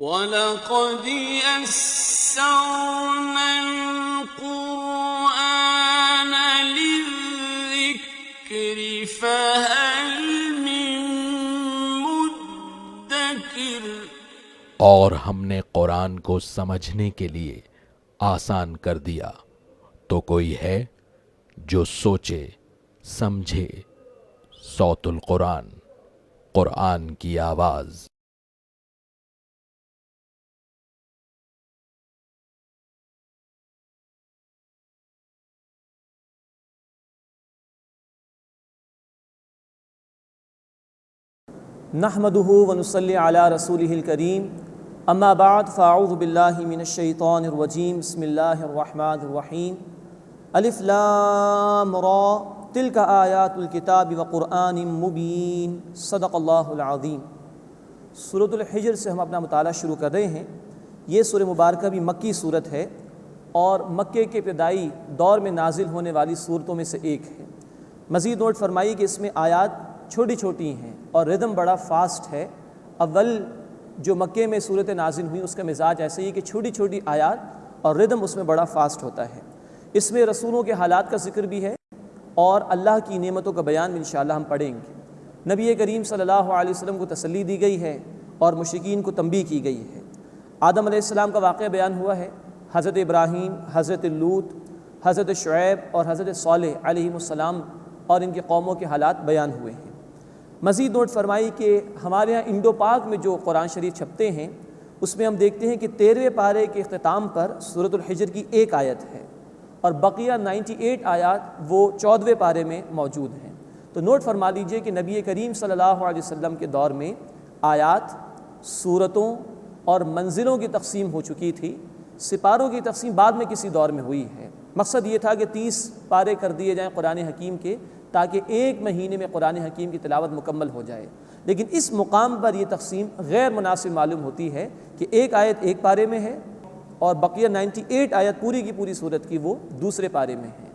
وَلَقَدْ يَسَّرْنَا الْقُرْآنَ لِلذِّكْرِ فَهَلْ مِن مُّدَّكِرٍ۔ اور ہم نے قرآن کو سمجھنے کے لیے آسان کر دیا، تو کوئی ہے جو سوچے سمجھے۔ صوت القرآن، قرآن کی آواز۔ نحمده ونصلي على رسوله الكريم اما بعد فاعوذ بالله من الشيطان الرجيم بسم الله الرحمن الرحيم الف لام را تلك آیات الکتاب وقرآن مبین صدق اللہ العظیم۔ سورۃ الحجر سے ہم اپنا مطالعہ شروع کر رہے ہیں۔ یہ سورہ مبارکہ بھی مکی صورت ہے اور مکے کے ابتدائی دور میں نازل ہونے والی صورتوں میں سے ایک ہے۔ مزید نوٹ فرمائیے کہ اس میں آیات چھوٹی چھوٹی ہیں اور ردم بڑا فاسٹ ہے۔ اول جو مکے میں صورت نازل ہوئی اس کا مزاج ایسے ہی کہ چھوٹی چھوٹی آیات اور ردم اس میں بڑا فاسٹ ہوتا ہے۔ اس میں رسولوں کے حالات کا ذکر بھی ہے اور اللہ کی نعمتوں کا بیان بھی انشاءاللہ ہم پڑھیں گے۔ نبی کریم صلی اللہ علیہ وسلم کو تسلی دی گئی ہے اور مشرکین کو تنبیہ کی گئی ہے۔ آدم علیہ السلام کا واقعہ بیان ہوا ہے، حضرت ابراہیم، حضرت لوط، حضرت شعیب اور حضرت صالح علیہ السلام اور ان کے قوموں کے حالات بیان ہوئے ہیں۔ مزید نوٹ فرمائی کہ ہمارے ہاں انڈو پاک میں جو قرآن شریف چھپتے ہیں اس میں ہم دیکھتے ہیں کہ 13ویں پارے کے اختتام پر سورۃ الحجر کی ایک آیت ہے اور بقیہ 98 آیات وہ 14ویں پارے میں موجود ہیں۔ تو نوٹ فرما لیجئے کہ نبی کریم صلی اللہ علیہ وسلم کے دور میں آیات، سورتوں اور منزلوں کی تقسیم ہو چکی تھی۔ سپاروں کی تقسیم بعد میں کسی دور میں ہوئی ہے۔ مقصد یہ تھا کہ 30 پارے کر دیے جائیں قرآن حکیم کے تاکہ ایک مہینے میں قرآن حکیم کی تلاوت مکمل ہو جائے، لیکن اس مقام پر یہ تقسیم غیر مناسب معلوم ہوتی ہے کہ ایک آیت ایک پارے میں ہے اور بقیہ 98 آیت پوری کی پوری صورت کی وہ دوسرے پارے میں ہیں۔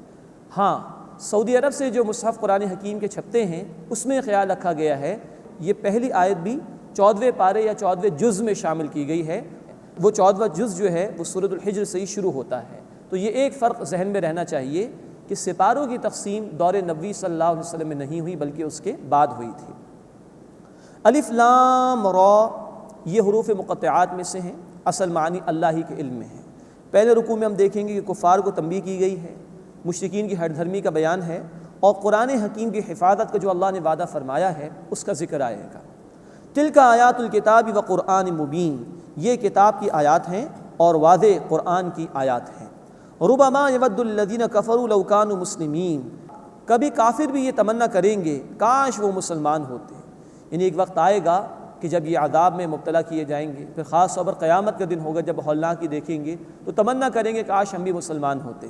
ہاں، سعودی عرب سے جو مصحف قرآن حکیم کے چھپتے ہیں اس میں خیال رکھا گیا ہے یہ پہلی آیت بھی 14ویں پارے یا 14ویں جز میں شامل کی گئی ہے۔ وہ 14واں جز جو ہے وہ سورۃ الحجر سے ہی شروع ہوتا ہے۔ تو یہ ایک فرق ذہن میں رہنا چاہیے کہ سپاروں کی تقسیم دور نبوی صلی اللہ علیہ وسلم میں نہیں ہوئی بلکہ اس کے بعد ہوئی تھی۔ الف لام را یہ حروف مقطعات میں سے ہیں، اصل معنی اللہ ہی کے علم میں ہے۔ پہلے رکوع میں ہم دیکھیں گے کہ کفار کو تنبیہ کی گئی ہے، مشرکین کی ہٹ دھرمی کا بیان ہے اور قرآن حکیم کی حفاظت کا جو اللہ نے وعدہ فرمایا ہے اس کا ذکر آئے گا۔ تلک آیات الکتاب و قرآن مبین، یہ کتاب کی آیات ہیں اور واضح قرآن کی آیات ہیں۔ ربما یود الذین کفروا لو کانوا مسلمین، کبھی کافر بھی یہ تمنا کریں گے کاش وہ مسلمان ہوتے۔ یعنی ایک وقت آئے گا کہ جب یہ عذاب میں مبتلا کیے جائیں گے، پھر خاص طور پر قیامت کا دن ہوگا جب ہولناکی دیکھیں گے تو تمنا کریں گے کاش ہم بھی مسلمان ہوتے۔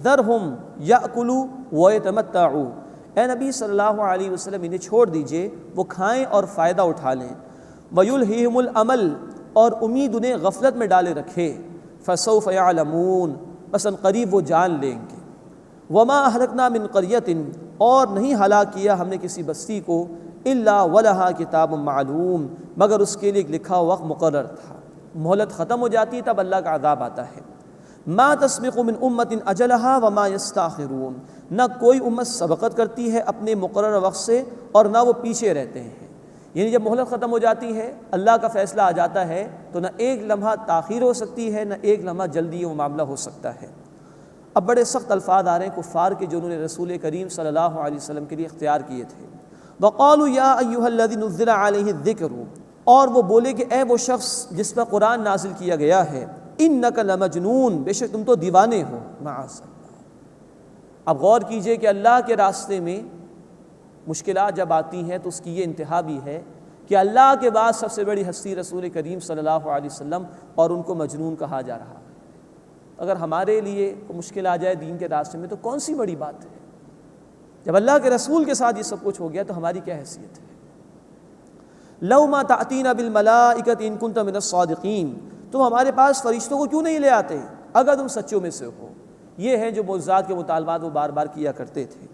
ذرہم یاکلوا ویتمتعوا، اے نبی صلی اللہ علیہ وسلم انہیں چھوڑ دیجئے، وہ کھائیں اور فائدہ اٹھا لیں۔ ویلہہم الامل، اور امید انہیں غفلت میں ڈالے رکھے۔ فسوف یعلمون، بس قریب وہ جان لیں گے۔ وما اہلکنا من قریۃ، اور نہیں ہلاک کیا ہم نے کسی بستی کو، الا ولہا کتاب معلوم، مگر اس کے لیے ایک لکھا وقت مقرر تھا۔ مہلت ختم ہو جاتی تب اللہ کا عذاب آتا ہے۔ ما تسبق من امت اجلہا وما یستاخرون، نہ کوئی امت سبقت کرتی ہے اپنے مقرر وقت سے اور نہ وہ پیچھے رہتے ہیں۔ یعنی جب مہلت ختم ہو جاتی ہے، اللہ کا فیصلہ آ جاتا ہے تو نہ ایک لمحہ تاخیر ہو سکتی ہے نہ ایک لمحہ جلدی وہ معاملہ ہو سکتا ہے۔ اب بڑے سخت الفاظ آ رہے ہیں کفار کے جو انہوں نے رسول کریم صلی اللہ علیہ وسلم کے لیے اختیار کیے تھے۔ وقالوا یا ایھا الذی نزل علیہ الذکر، اور وہ بولے کہ اے وہ شخص جس پر قرآن نازل کیا گیا ہے، انک لمجنون، بے شک تم تو دیوانے ہو۔ معاذ اللہ۔ اب غور کیجئے کہ اللہ کے راستے میں مشکلات جب آتی ہیں تو اس کی یہ انتہا بھی ہے کہ اللہ کے بعد سب سے بڑی ہستی رسول کریم صلی اللہ علیہ وسلم اور ان کو مجنون کہا جا رہا ہے۔ اگر ہمارے لیے مشکل آ جائے دین کے راستے میں تو کون سی بڑی بات ہے؟ جب اللہ کے رسول کے ساتھ یہ سب کچھ ہو گیا تو ہماری کیا حیثیت ہے؟ لو ما تأتینا بالملائکۃ ان کنت من الصادقین، تم ہمارے پاس فرشتوں کو کیوں نہیں لے آتے اگر تم سچوں میں سے ہو؟ یہ ہیں جو معجزات کے مطالبات وہ بار بار کیا کرتے تھے۔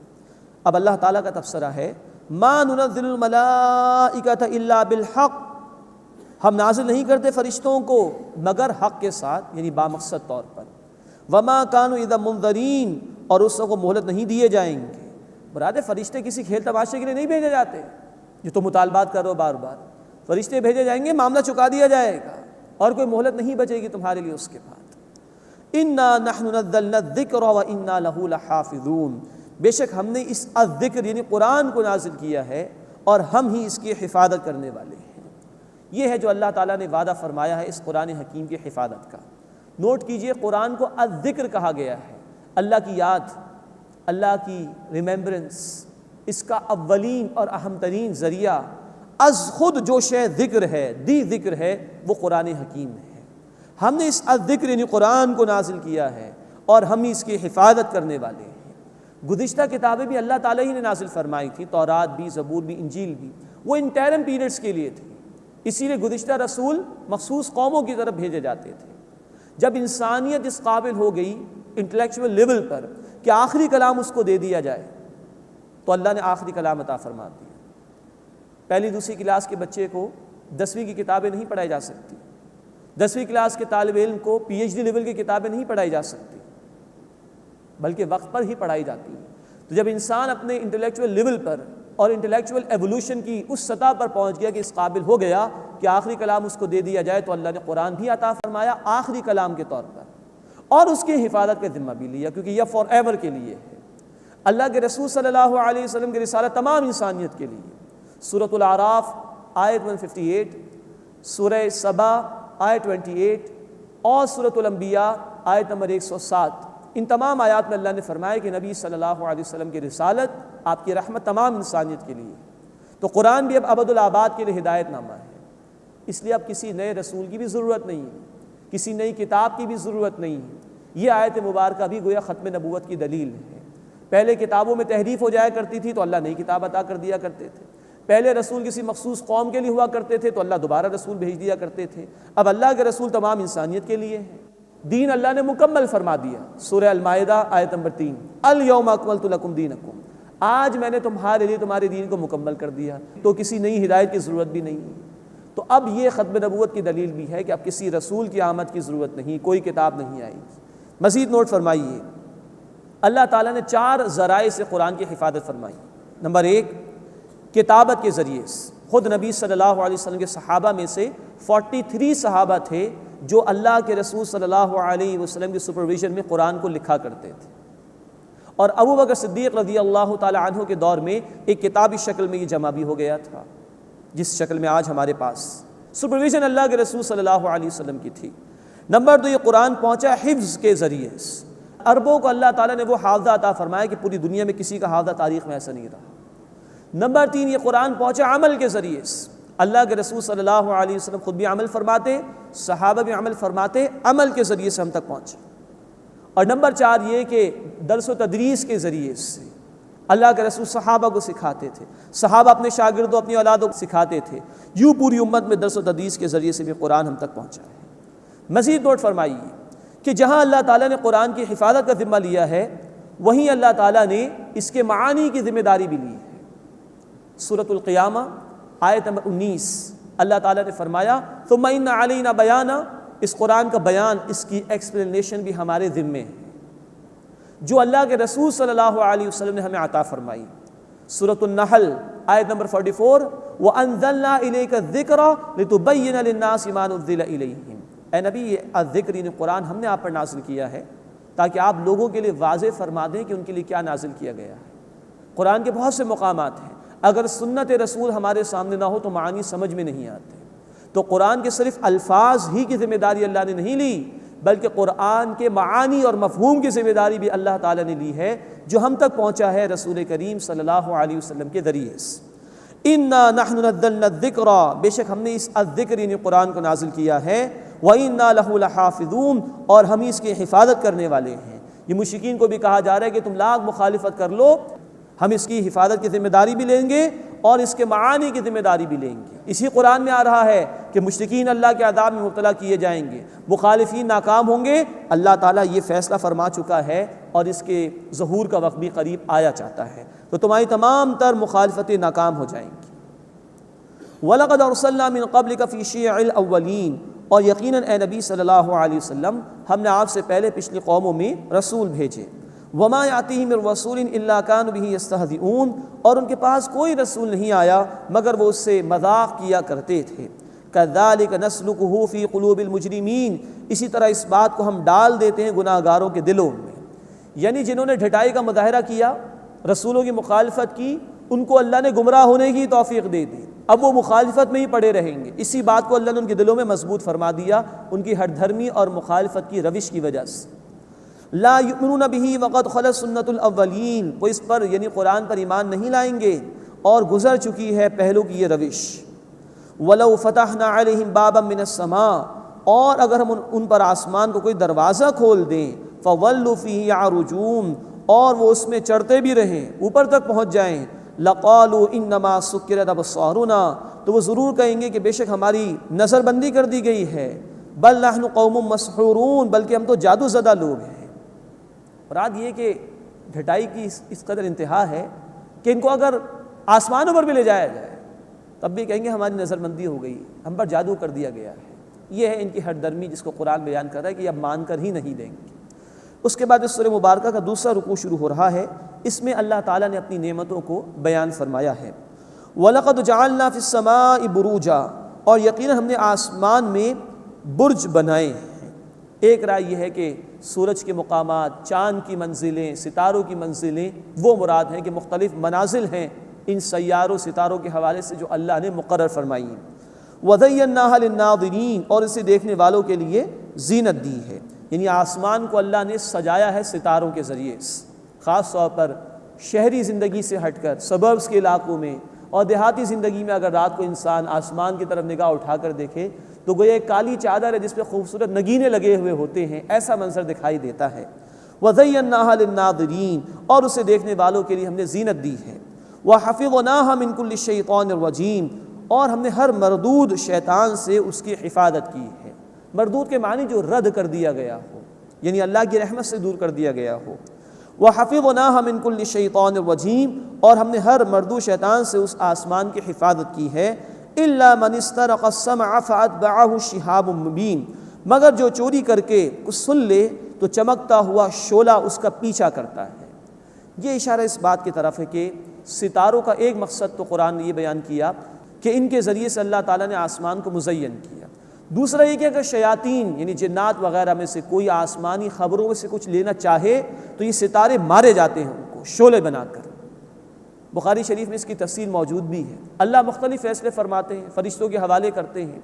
اب اللہ تعالیٰ کا تبصرہ ہے، ما ننزل الملائکۃ الا بالحق، ہم نازل نہیں کرتے فرشتوں کو مگر حق کے ساتھ، یعنی بامقصد طور پر۔ وما كانوا اذا منذرین، اور اس کو مہلت نہیں دیے جائیں گے۔ مراد فرشتے کسی کھیل تماشے کے لیے نہیں بھیجے جاتے، جو تو مطالبات کر رہے ہو بار بار۔ فرشتے بھیجے جائیں گے، معاملہ چکا دیا جائے گا، اور کوئی مہلت نہیں بچے گی تمہارے لیے اس کے بعد۔ انا نحن نزلنا الذکر وانا له لحافظون، بے شک ہم نے اس الذکر یعنی قرآن کو نازل کیا ہے اور ہم ہی اس کی حفاظت کرنے والے ہیں۔ یہ ہے جو اللہ تعالیٰ نے وعدہ فرمایا ہے اس قرآن حکیم کی حفاظت کا۔ نوٹ کیجئے، قرآن کو الذکر کہا گیا ہے، اللہ کی یاد، اللہ کی ریمیمبرنس، اس کا اولین اور اہم ترین ذریعہ از خود جو شے ذکر ہے، دی ذکر ہے، وہ قرآن حکیم ہے۔ ہم نے اس الذکر یعنی قرآن کو نازل کیا ہے اور ہم ہی اس کی حفاظت کرنے والے ہیں۔ گزشتہ کتابیں بھی اللہ تعالیٰ ہی نے نازل فرمائی تھی، تورات بھی، زبور بھی، انجیل بھی، وہ انٹرم پیریڈز کے لیے تھی، اسی لیے گزشتہ رسول مخصوص قوموں کی طرف بھیجے جاتے تھے۔ جب انسانیت اس قابل ہو گئی انٹلیکچوئل لیول پر کہ آخری کلام اس کو دے دیا جائے، تو اللہ نے آخری کلام عطا فرما دیا۔ پہلی دوسری کلاس کے بچے کو 10ویں کی کتابیں نہیں پڑھائی جا سکتی، 10ویں کلاس کے طالب علم کو PhD لیول کی کتابیں نہیں پڑھائی جا سکتی، بلکہ وقت پر ہی پڑھائی جاتی ہیں۔ تو جب انسان اپنے انٹلیکچوئل لیول پر اور انٹلیکچوئل ایوولوشن کی اس سطح پر پہنچ گیا کہ اس قابل ہو گیا کہ آخری کلام اس کو دے دیا جائے، تو اللہ نے قرآن بھی عطا فرمایا آخری کلام کے طور پر، اور اس کی حفاظت کا ذمہ بھی لیا، کیونکہ یہ فار ایور کے لیے ہے۔ اللہ کے رسول صلی اللہ علیہ وسلم کی رسالت تمام انسانیت کے لیے۔ سورۃ الاعراف آیت 158، سورہ سبا آیت 28 اور سورۃ الانبیاء آیت نمبر 107، ان تمام آیات میں اللہ نے فرمایا کہ نبی صلی اللہ علیہ وسلم کی رسالت آپ کی رحمت تمام انسانیت کے لیے۔ تو قرآن بھی اب ابد الآباد کے لیے ہدایت نامہ ہے، اس لیے اب کسی نئے رسول کی بھی ضرورت نہیں ہے، کسی نئی کتاب کی بھی ضرورت نہیں ہے۔ یہ آیت مبارکہ بھی گویا ختم نبوت کی دلیل ہے۔ پہلے کتابوں میں تحریف ہو جایا کرتی تھی تو اللہ نئی کتاب عطا کر دیا کرتے تھے، پہلے رسول کسی مخصوص قوم کے لیے ہوا کرتے تھے تو اللہ دوبارہ رسول بھیج دیا کرتے تھے، اب اللہ کے رسول تمام انسانیت کے لیے ہیں۔ دین اللہ نے مکمل فرما دیا۔ سورہ المائدہ آیت نمبر 3، الیوم اکملت لکم دینکم، آج میں نے تمہارے لیے تمہارے دین کو مکمل کر دیا، تو کسی نئی ہدایت کی ضرورت بھی نہیں ہے۔ تو اب یہ ختم نبوت کی دلیل بھی ہے کہ اب کسی رسول کی آمد کی ضرورت نہیں، کوئی کتاب نہیں آئے گی۔ مزید نوٹ فرمائیے، اللہ تعالیٰ نے 4 ذرائع سے قرآن کی حفاظت فرمائی۔ نمبر 1، کتابت کے ذریعے سے۔ خود نبی صلی اللہ علیہ وسلم کے صحابہ میں سے 43 صحابہ تھے جو اللہ کے رسول صلی اللہ علیہ وسلم کی سپرویژن میں قرآن کو لکھا کرتے تھے، اور ابو بکر صدیق رضی اللہ تعالی عنہ کے دور میں ایک کتابی شکل میں یہ جمع بھی ہو گیا تھا، جس شکل میں آج ہمارے پاس سپرویژن اللہ کے رسول صلی اللہ علیہ وسلم کی تھی۔ نمبر 2، یہ قرآن پہنچا حفظ کے ذریعے سے۔ عربوں کو اللہ تعالیٰ نے وہ حافظہ عطا فرمایا کہ پوری دنیا میں کسی کا حافظہ تاریخ میں ایسا نہیں رہا۔ نمبر 3، یہ قرآن پہنچا عمل کے ذریعے سے۔ اللہ کے رسول صلی اللہ علیہ وسلم خود بھی عمل فرماتے، صحابہ بھی عمل فرماتے، عمل کے ذریعے سے ہم تک پہنچا۔ اور نمبر 4 یہ کہ درس و تدریس کے ذریعے سے اللہ کے رسول صحابہ کو سکھاتے تھے، صحابہ اپنے شاگردوں اپنی اولادوں کو سکھاتے تھے، یوں پوری امت میں درس و تدریس کے ذریعے سے بھی قرآن ہم تک پہنچا ہے۔ مزید نوٹ فرمائیے کہ جہاں اللہ تعالیٰ نے قرآن کی حفاظت کا ذمہ لیا ہے، وہیں اللہ تعالیٰ نے اس کے معانی کی ذمہ داری بھی لی ہے۔ سورۃ القیامہ آیت نمبر 19، اللہ تعالیٰ نے فرمایا ثم ان علینا بیانا، اس قرآن کا بیان، اس کی ایکسپلینیشن بھی ہمارے ذمے ہے، جو اللہ کے رسول صلی اللہ علیہ وسلم نے ہمیں عطا فرمائی۔ سورۃ النحل آیت نمبر 44، وَأَنزَلْنَا إِلَيْكَ الذِّكْرَ لِتُبَيِّنَ لِلنَّاسِ مَا نُزِّلَ إِلَيْهِمْ، اے نبی یہ الذکر یعنی قرآن ہم نے آپ پر نازل کیا ہے تاکہ آپ لوگوں کے لیے واضح فرما دیں کہ ان کے لیے کیا نازل کیا گیا ہے۔ قرآن کے بہت سے مقامات ہیں، اگر سنت رسول ہمارے سامنے نہ ہو تو معانی سمجھ میں نہیں آتے۔ تو قرآن کے صرف الفاظ ہی کی ذمہ داری اللہ نے نہیں لی، بلکہ قرآن کے معانی اور مفہوم کی ذمہ داری بھی اللہ تعالیٰ نے لی ہے، جو ہم تک پہنچا ہے رسول کریم صلی اللہ علیہ وسلم کے ذریعے سے۔ اِنَّا نَحْنُ نَزَّلْنَا الذِّكْرَ، بے شک ہم نے اس الذکر یعنی قرآن کو نازل کیا ہے، وَإِنَّا لَهُ لَحَافِظُونَ، اور ہم اس کی حفاظت کرنے والے ہیں۔ یہ مشرکین کو بھی کہا جا رہا ہے کہ تم لاکھ مخالفت کر لو، ہم اس کی حفاظت کی ذمہ داری بھی لیں گے اور اس کے معانی کی ذمہ داری بھی لیں گے۔ اسی قرآن میں آ رہا ہے کہ مشرکین اللہ کے عذاب میں مبتلا کیے جائیں گے، مخالفین ناکام ہوں گے۔ اللہ تعالیٰ یہ فیصلہ فرما چکا ہے اور اس کے ظہور کا وقت بھی قریب آیا چاہتا ہے، تو تمہاری تمام تر مخالفتیں ناکام ہو جائیں گی۔ وَلَقَدْ أَرْسَلْنَا مِن قَبْلِكَ فِي شِيَعِ الْأَوَّلِينَ، اور یقیناً اے نبی صلی اللہ علیہ وسلم ہم نے آپ سے پہلے پچھلی قوموں میں رسول بھیجے. وَمَا يَأْتِيهِم مِّن رَّسُولٍ إِلَّا كَانُوا بِهِ يَسْتَهْزِئُونَ، اور ان کے پاس کوئی رسول نہیں آیا مگر وہ اس سے مذاق کیا کرتے تھے. كَذَلِكَ نَسْلُكُهُ فِي قُلُوبِ الْمُجْرِمِينَ، اسی طرح اس بات کو ہم ڈال دیتے ہیں گناہ گاروں کے دلوں میں. یعنی جنہوں نے ڈھٹائی کا مظاہرہ کیا، رسولوں کی مخالفت کی، ان کو اللہ نے گمراہ ہونے کی توفیق دے دی. اب وہ مخالفت میں ہی پڑے رہیں گے. اسی بات کو اللہ نے ان کے دلوں میں مضبوط فرما دیا ان کی ہٹ دھرمی اور مخالفت کی روش کی وجہ سے. لا یؤمنون بہ وقد خلت سنت الاولین، وہ اس پر یعنی قرآن پر ایمان نہیں لائیں گے اور گزر چکی ہے پہلو کی یہ روش. ولو فتحنا علیہم بابا من السماء، اور اگر ہم ان پر آسمان کو کوئی دروازہ کھول دیں، فولوا فیہ یعرجون، اور وہ اس میں چڑھتے بھی رہیں، اوپر تک پہنچ جائیں، لقالوا انما سکرت ابصارنا، تو وہ ضرور کہیں گے کہ بے شک ہماری نظر بندی کر دی گئی ہے. بل نحن قوم مسحورون، بلکہ ہم تو جادو زدہ لوگ ہیں. مراد یہ کہ ڈھٹائی کی اس قدر انتہا ہے کہ ان کو اگر آسمانوں پر بھی لے جایا جائے تب بھی کہیں گے ہماری نظر بندی ہو گئی، ہم پر جادو کر دیا گیا ہے. یہ ہے ان کی ہٹ درمی جس کو قرآن بیان کر رہا ہے کہ اب مان کر ہی نہیں دیں گے. اس کے بعد اس سورہ مبارکہ کا دوسرا رکوع شروع ہو رہا ہے. اس میں اللہ تعالیٰ نے اپنی نعمتوں کو بیان فرمایا ہے. وَلَقَدْ جَعَلْنَا فِي السَّمَاءِ بُرُوجًا، اور یقیناً ہم نے آسمان میں برج بنائے ہیں. ایک رائے یہ ہے کہ سورج کے مقامات، چاند کی منزلیں، ستاروں کی منزلیں وہ مراد ہیں کہ مختلف منازل ہیں ان سیاروں ستاروں کے حوالے سے جو اللہ نے مقرر فرمائی ہیں. وَزَيَّنَّاهَا لِلنَّاظِرِينَ، اور اسے دیکھنے والوں کے لیے زینت دی ہے. یعنی آسمان کو اللہ نے سجایا ہے ستاروں کے ذریعے سے، خاص طور پر شہری زندگی سے ہٹ کر سبربس کے علاقوں میں اور دیہاتی زندگی میں اگر رات کو انسان آسمان کی طرف نگاہ اٹھا کر دیکھے تو گویا ایک کالی چادر ہے جس پہ خوبصورت نگینے لگے ہوئے ہوتے ہیں، ایسا منظر دکھائی دیتا ہے. وَزَيَّنَّاهَا لِلنَّاظِرِينَ، اور اسے دیکھنے والوں کے لیے ہم نے زینت دی ہے. وَحَفِظْنَاهَا مِن كُلِّ شَيْطَانٍ رَجِيمٍ، اور ہم نے ہر مردود شیطان سے اس کی حفاظت کی ہے. مردود کے معنی جو رد کر دیا گیا ہو، یعنی اللہ کی رحمت سے دور کر دیا گیا ہو. وَحَفِظْنَاهَا مِن كُلِّ شَيْطَانٍ رَجِيمٍ، اور ہم نے ہر مردود شیطان سے اس آسمان کی حفاظت کی ہے. إِلَّا مَنِ اسْتَرَقَ السَّمْعَ فَأَتْبَعَهُ شِهَابٌ مُّبِينٌ، مگر جو چوری کر کے کچھ سن لے تو چمکتا ہوا شعلہ اس کا پیچھا کرتا ہے. یہ اشارہ اس بات کی طرف ہے کہ ستاروں کا ایک مقصد تو قرآن نے یہ بیان کیا کہ ان کے ذریعے سے اللہ تعالیٰ نے آسمان کو مزین کیا. دوسرا یہ کہ اگر شیاطین یعنی جنات وغیرہ میں سے کوئی آسمانی خبروں میں سے کچھ لینا چاہے تو یہ ستارے مارے جاتے ہیں ان کو شعلے بنا کر. بخاری شریف میں اس کی تفصیل موجود بھی ہے. اللہ مختلف فیصلے فرماتے ہیں، فرشتوں کے حوالے کرتے ہیں،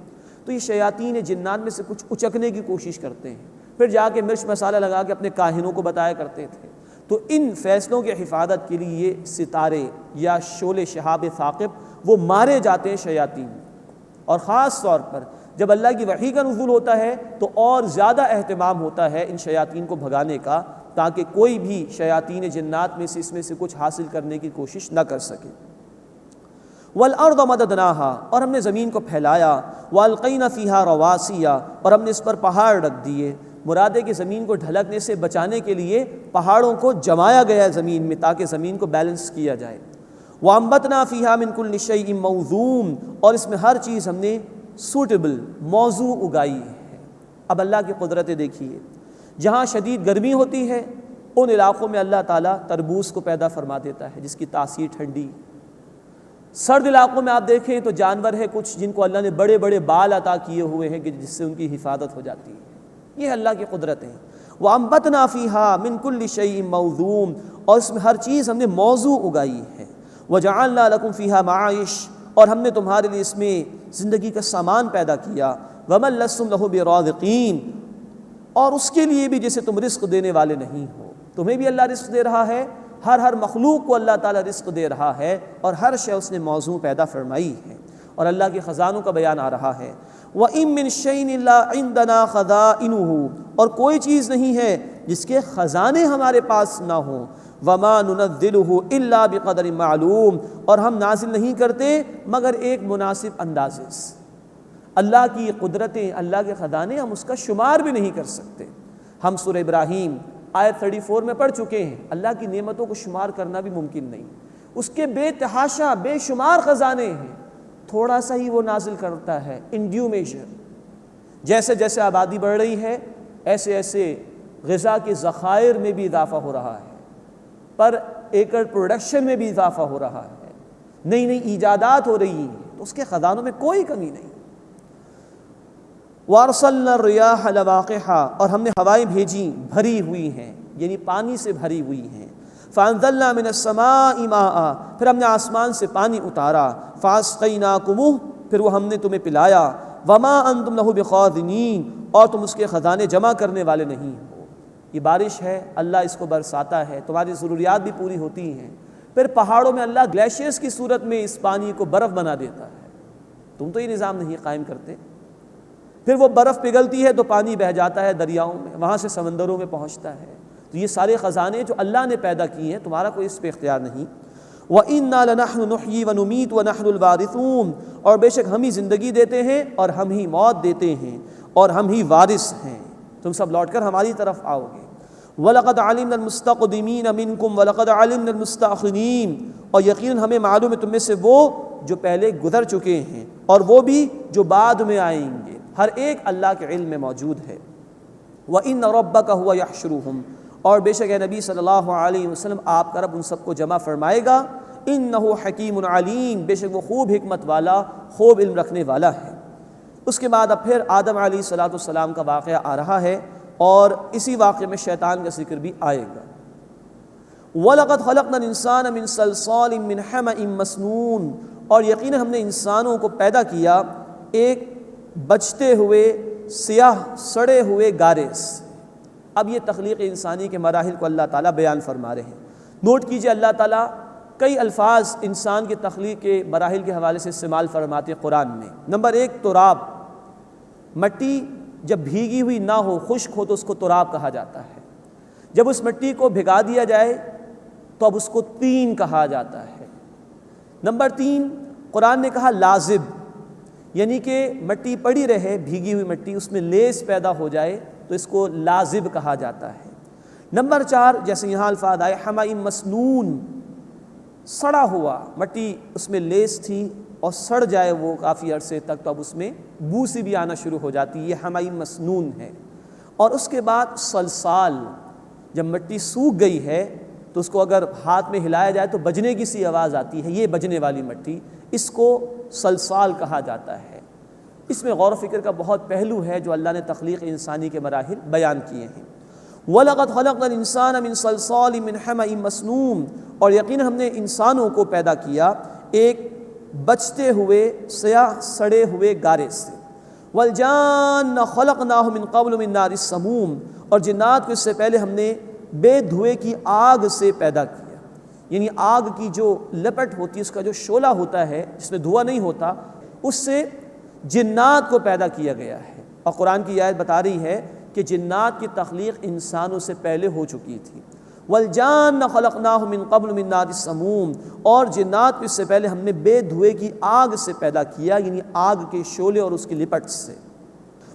تو یہ شیاطین جنات میں سے کچھ اچکنے کی کوشش کرتے ہیں، پھر جا کے مرچ مسالہ لگا کے اپنے کاہنوں کو بتایا کرتے تھے. تو ان فیصلوں کی حفاظت کے لیے یہ ستارے یا شعلے شہاب ثاقب وہ مارے جاتے ہیں شیاطین. اور خاص طور پر جب اللہ کی وحی کا نزول ہوتا ہے تو اور زیادہ اہتمام ہوتا ہے ان شیاطین کو بھگانے کا، تاکہ کوئی بھی شیاطین جنات میں سے اس میں سے کچھ حاصل کرنے کی کوشش نہ کر سکے. وَالْأَرْضَ مَدَدْنَاهَا، اور ہم نے زمین کو پھیلایا. وَأَلْقَيْنَا فِيهَا رَوَاسِيَ، اور ہم نے اس پر پہاڑ رکھ دیے. مراد ہے کہ زمین کو ڈھلکنے سے بچانے کے لیے پہاڑوں کو جمایا گیا ہے زمین میں تاکہ زمین کو بیلنس کیا جائے. وَأَنبَتْنَا فِيهَا مِن كُلِّ شَيْءٍ مَّوْزُونٍ، اور اس میں ہر چیز ہم نے سوٹیبل موضوع اگائی ہے. اب اللہ کی قدرتیں دیکھیے، جہاں شدید گرمی ہوتی ہے ان علاقوں میں اللہ تعالیٰ تربوز کو پیدا فرما دیتا ہے جس کی تاثیر ٹھنڈی. سرد علاقوں میں آپ دیکھیں تو جانور ہے کچھ جن کو اللہ نے بڑے بڑے بال عطا کیے ہوئے ہیں کہ جس سے ان کی حفاظت ہو جاتی ہے. یہ اللہ کی قدرت ہے. وَأَنبَتْنَا فِيهَا مِن كُلِّ شَيْءٍ مَّوْزُونٍ، اور اس میں ہر چیز ہم نے موضوع اگائی ہے. وَجَعَلْنَا لَكُمْ فِيهَا مَعَائِشَ، اور ہم نے تمہارے لیے اس میں زندگی کا سامان پیدا کیا. وَمَن لَّسْتُمْ لَهُ بِرَازِقِينَ، اور اس کے لیے بھی جسے تم رزق دینے والے نہیں ہو. تمہیں بھی اللہ رزق دے رہا ہے، ہر مخلوق کو اللہ تعالیٰ رزق دے رہا ہے، اور ہر شے اس نے موضوع پیدا فرمائی ہے. اور اللہ کے خزانوں کا بیان آ رہا ہے. وَإِن مِّن شَيْءٍ إِلَّا عِندَنَا خَزَائِنُهُ، اور کوئی چیز نہیں ہے جس کے خزانے ہمارے پاس نہ ہوں. وَمَا نُنَزِّلُهُ إِلَّا بِقَدْرٍ مَّعْلُومٍ، اور ہم نازل نہیں کرتے مگر ایک مناسب اندازے سے. اللہ کی قدرتیں، اللہ کے خزانے ہم اس کا شمار بھی نہیں کر سکتے. ہم سورہ ابراہیم آیت 34 میں پڑھ چکے ہیں، اللہ کی نعمتوں کو شمار کرنا بھی ممکن نہیں. اس کے بے تحاشا بے شمار خزانے ہیں، تھوڑا سا ہی وہ نازل کرتا ہے ان ڈیو میجر. جیسے جیسے آبادی بڑھ رہی ہے ایسے ایسے غذا کے ذخائر میں بھی اضافہ ہو رہا ہے، پر ایکڑ پروڈکشن میں بھی اضافہ ہو رہا ہے، نئی نئی ایجادات ہو رہی ہیں، تو اس کے خزانوں میں کوئی کمی نہیں. وَأَرْسَلْنَا الرِّيَاحَ لَوَاقِحَ، اور ہم نے ہوائیں بھیجی بھری ہوئی ہیں، یعنی پانی سے بھری ہوئی ہیں. فَأَنزَلْنَا مِنَ السَّمَاءِ مَاءً، پھر ہم نے آسمان سے پانی اتارا. فَأَسْقَيْنَاكُمُوهُ، پھر وہ ہم نے تمہیں پلایا. وَمَا أَنْتُمْ لَهُ بِخَازِنِينَ، اور تم اس کے خزانے جمع کرنے والے نہیں ہو. یہ بارش ہے، اللہ اس کو برساتا ہے، تمہاری ضروریات بھی پوری ہوتی ہیں. پھر پہاڑوں میں اللہ گلیشیئرز کی صورت میں اس پانی کو برف بنا دیتا ہے. تم تو یہ نظام نہیں قائم کرتے. پھر وہ برف پگھلتی ہے تو پانی بہہ جاتا ہے دریاؤں میں، وہاں سے سمندروں میں پہنچتا ہے. تو یہ سارے خزانے جو اللہ نے پیدا کیے ہیں، تمہارا کوئی اس پہ اختیار نہیں. وَإِنَّا لَنَحْنُ نُحْيِي وَنُمِيتُ وَنَحْنُ الْوَارِثُونَ، اور بے شک ہم ہی زندگی دیتے ہیں اور ہم ہی موت دیتے ہیں اور ہم ہی وارث ہیں، تم سب لوٹ کر ہماری طرف آؤ گے. وَلَقَدْ عَلِمْنَا الْمُسْتَقْدِمِينَ مِنْكُمْ وَلَقَدْ عَلِمْنَا الْمُسْتَأْخِرِينَ، اور یقیناً ہمیں معلوم ہے تم میں سے وہ جو پہلے گزر چکے ہیں اور وہ بھی جو بعد میں آئیں گے. ہر ایک اللہ کے علم میں موجود ہے. وَإِنَّ رَبَّكَ هُوَ يَحْشُرُهُمْ، اور بے شک اے نبی صلی اللہ علیہ وسلم آپ کا رب ان سب کو جمع فرمائے گا. إِنَّهُ حَكِيمٌ عَلِيمٌ، بے شک وہ خوب حکمت والا، خوب علم رکھنے والا ہے. اس کے بعد اب پھر آدم علیہ السلام کا واقعہ آ رہا ہے، اور اسی واقعے میں شیطان کا ذکر بھی آئے گا. وَلَقَدْ خَلَقْنَا الْإِنسَانَ مِنْ صَلْصَالٍ مِّنْ حَمَإٍ مَّسْنُونٍ، اور یقیناً ہم نے انسانوں کو پیدا کیا ایک بچتے ہوئے سیاہ سڑے ہوئے گارے سے. اب یہ تخلیق انسانی کے مراحل کو اللہ تعالیٰ بیان فرما رہے ہیں. نوٹ کیجئے، اللہ تعالیٰ کئی الفاظ انسان کی تخلیق کے مراحل کے حوالے سے استعمال فرماتے ہیں قرآن میں. نمبر 1 تراب، مٹی جب بھیگی ہوئی نہ ہو، خشک ہو تو اس کو تراب کہا جاتا ہے. جب اس مٹی کو بھگا دیا جائے تو اب اس کو طین کہا جاتا ہے. نمبر 3 قرآن نے کہا لازب، یعنی کہ مٹی پڑی رہے، بھیگی ہوئی مٹی، اس میں لیس پیدا ہو جائے تو اس کو لازب کہا جاتا ہے. نمبر 4 جیسے یہاں الفاظ آئے حمائم مسنون، سڑا ہوا، مٹی اس میں لیس تھی اور سڑ جائے وہ کافی عرصے تک تو اب اس میں بو سی بھی آنا شروع ہو جاتی ہے، یہ حمائم مسنون ہے. اور اس کے بعد سلسال، جب مٹی سوکھ گئی ہے تو اس کو اگر ہاتھ میں ہلایا جائے تو بجنے کی سی آواز آتی ہے، یہ بجنے والی مٹی، اس کو سلسال کہا جاتا ہے. اس میں غور و فکر کا بہت پہلو ہے جو اللہ نے تخلیق انسانی کے مراحل بیان کیے ہیں. وَلَقَدْ خَلَقْنَا الْإِنسَانَ مِنْ صَلْصَالٍ مِّنْ حَمَإٍ مَّسْنُونٍ، اور یقیناً ہم نے انسانوں کو پیدا کیا ایک بچتے ہوئے سیاہ سڑے ہوئے گارے سے. وَالْجَانَّ خَلَقْنَاهُ مِنْ قَبْلُ مِنْ نَارِ السَّمُومِ، اور جنات کو اس سے پہلے ہم نے بے دھوئے کی آگ سے پیدا کیا. یعنی آگ کی جو لپٹ ہوتی ہے، اس کا جو شعلہ ہوتا ہے جس میں دھواں نہیں ہوتا، اس سے جنات کو پیدا کیا گیا ہے. اور قرآن کی آیت بتا رہی ہے کہ جنات کی تخلیق انسانوں سے پہلے ہو چکی تھی. وَالْجَانَّ خَلَقْنَاهُ مِنْ قَبْلُ مِنْ نَارِ السَّمُومِ، اور جنات کو اس سے پہلے ہم نے بے دھوئے کی آگ سے پیدا کیا، یعنی آگ کے شعلے اور اس کی لپٹ سے.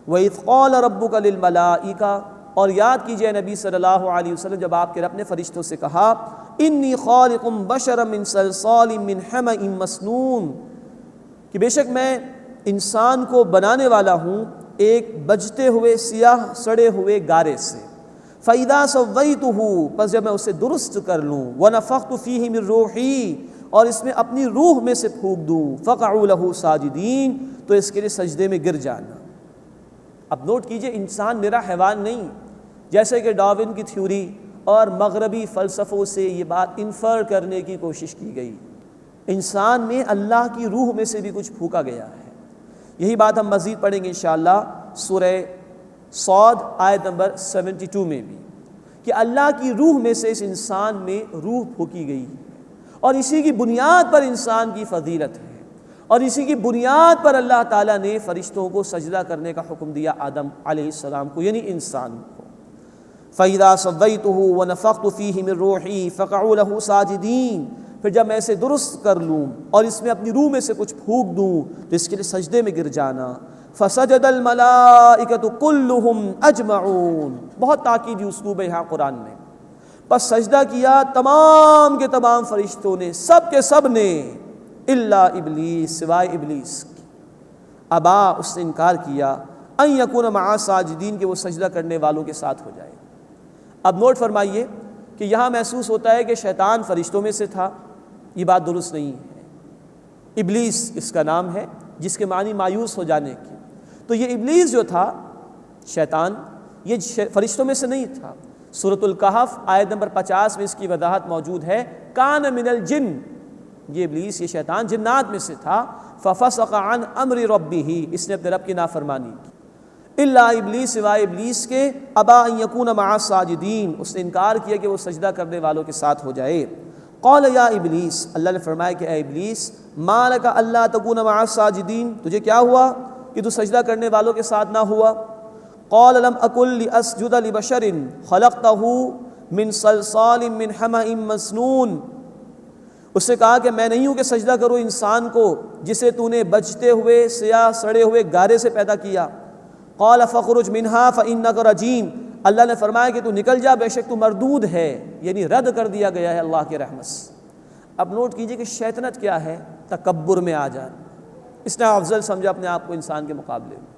وَإِذْ قَالَ رَبُّكَ لِلْمَلَائِكَةِ، اور یاد کیجئے نبی صلی اللہ علیہ وسلم جب آپ کے رب نے فرشتوں سے کہا انی خالق بشرا من صلصال من حمأ مسنون، کہ بے شک میں انسان کو بنانے والا ہوں ایک بجتے ہوئے سیاہ سڑے ہوئے گارے سے. فَإِذَا سَوَّيْتُهُ، پس جب میں اسے درست کر لوں، وَنَفَخْتُ فِيهِ مِن رُوحِي، اور اس میں اپنی روح میں سے پھونک دوں، فَقَعُوا لَهُ سَاجِدِينَ، تو اس کے لیے سجدے میں گر جانا. اب نوٹ کیجئے، انسان نرا حیوان نہیں، جیسے کہ ڈارون کی تھیوری اور مغربی فلسفوں سے یہ بات انفر کرنے کی کوشش کی گئی. انسان میں اللہ کی روح میں سے بھی کچھ پھونکا گیا ہے. یہی بات ہم مزید پڑھیں گے انشاءاللہ سورہ صاد آیت نمبر 72 میں بھی، کہ اللہ کی روح میں سے اس انسان میں روح پھونکی گئی ہے، اور اسی کی بنیاد پر انسان کی فضیلت ہے، اور اسی کی بنیاد پر اللہ تعالیٰ نے فرشتوں کو سجدہ کرنے کا حکم دیا آدم علیہ السلام کو، یعنی انسان کو. فَإِذَا سَوَّيْتُهُ وَنَفَخْتُ فِيهِ مِن رُوحِي فَقَعُوا لَهُ سَاجِدِينَ، پھر جب میں اسے درست کر لوں اور اس میں اپنی روح میں سے کچھ پھونک دوں تو اس کے لیے سجدے میں گر جانا. فَسَجَدَ الْمَلَائِكَةُ كُلُّهُمْ أَجْمَعُونَ، بہت تاکیدی اسلوب ہے یہاں قرآن میں. پس سجدہ کیا تمام کے تمام فرشتوں نے، سب کے سب نے. الا ابلیس، سوائے ابلیس کی، ابا، اس نے انکار کیا، ان یکون مع ساجدین، کہ وہ سجدہ کرنے والوں کے ساتھ ہو جائے۔ اب نوٹ فرمائیے کہ یہاں محسوس ہوتا ہے کہ شیطان فرشتوں میں سے تھا، یہ بات درست نہیں ہے۔ ابلیس اس کا نام ہے، جس کے معنی مایوس ہو جانے کی۔ تو یہ ابلیس جو تھا، شیطان، یہ فرشتوں میں سے نہیں تھا۔ سورۃ الکہف آیت نمبر 50 میں اس کی وضاحت موجود ہے، کان من الجن، یہ ابلیس، یہ شیطان جنات میں سے تھا، ففسق عن امر ربہ، اس نے اپنے رب کی نافرمانی کی۔ الا ابلیس، سوائے ابلیس کے، ابا ان یکون مع الساجدین، اس نے انکار کیا کہ وہ سجدہ کرنے والوں کے ساتھ ہو جائے۔ قال یا ابلیس، اللہ نے فرمایا کہ اے ابلیس، ما لک الا تکون مع الساجدین، تجھے کیا ہوا کہ تو سجدہ کرنے والوں کے ساتھ نہ ہوا؟ قال لم اکن لاسجد لبشر خلقته من صلصال من حمأ مسنون، اس نے کہا کہ میں نہیں ہوں کہ سجدہ کروں انسان کو جسے تو نے بجتے ہوئے سیاہ سڑے ہوئے گارے سے پیدا کیا۔ قال فخرج منها فانک رجیم، اللہ نے فرمایا کہ تو نکل جا، بے شک تو مردود ہے، یعنی رد کر دیا گیا ہے اللہ کے رحمت سے۔ اب نوٹ کیجئے کہ شیطنت کیا ہے؟ تکبر میں آ جانا، اس نے افضل سمجھا اپنے آپ کو انسان کے مقابلے میں،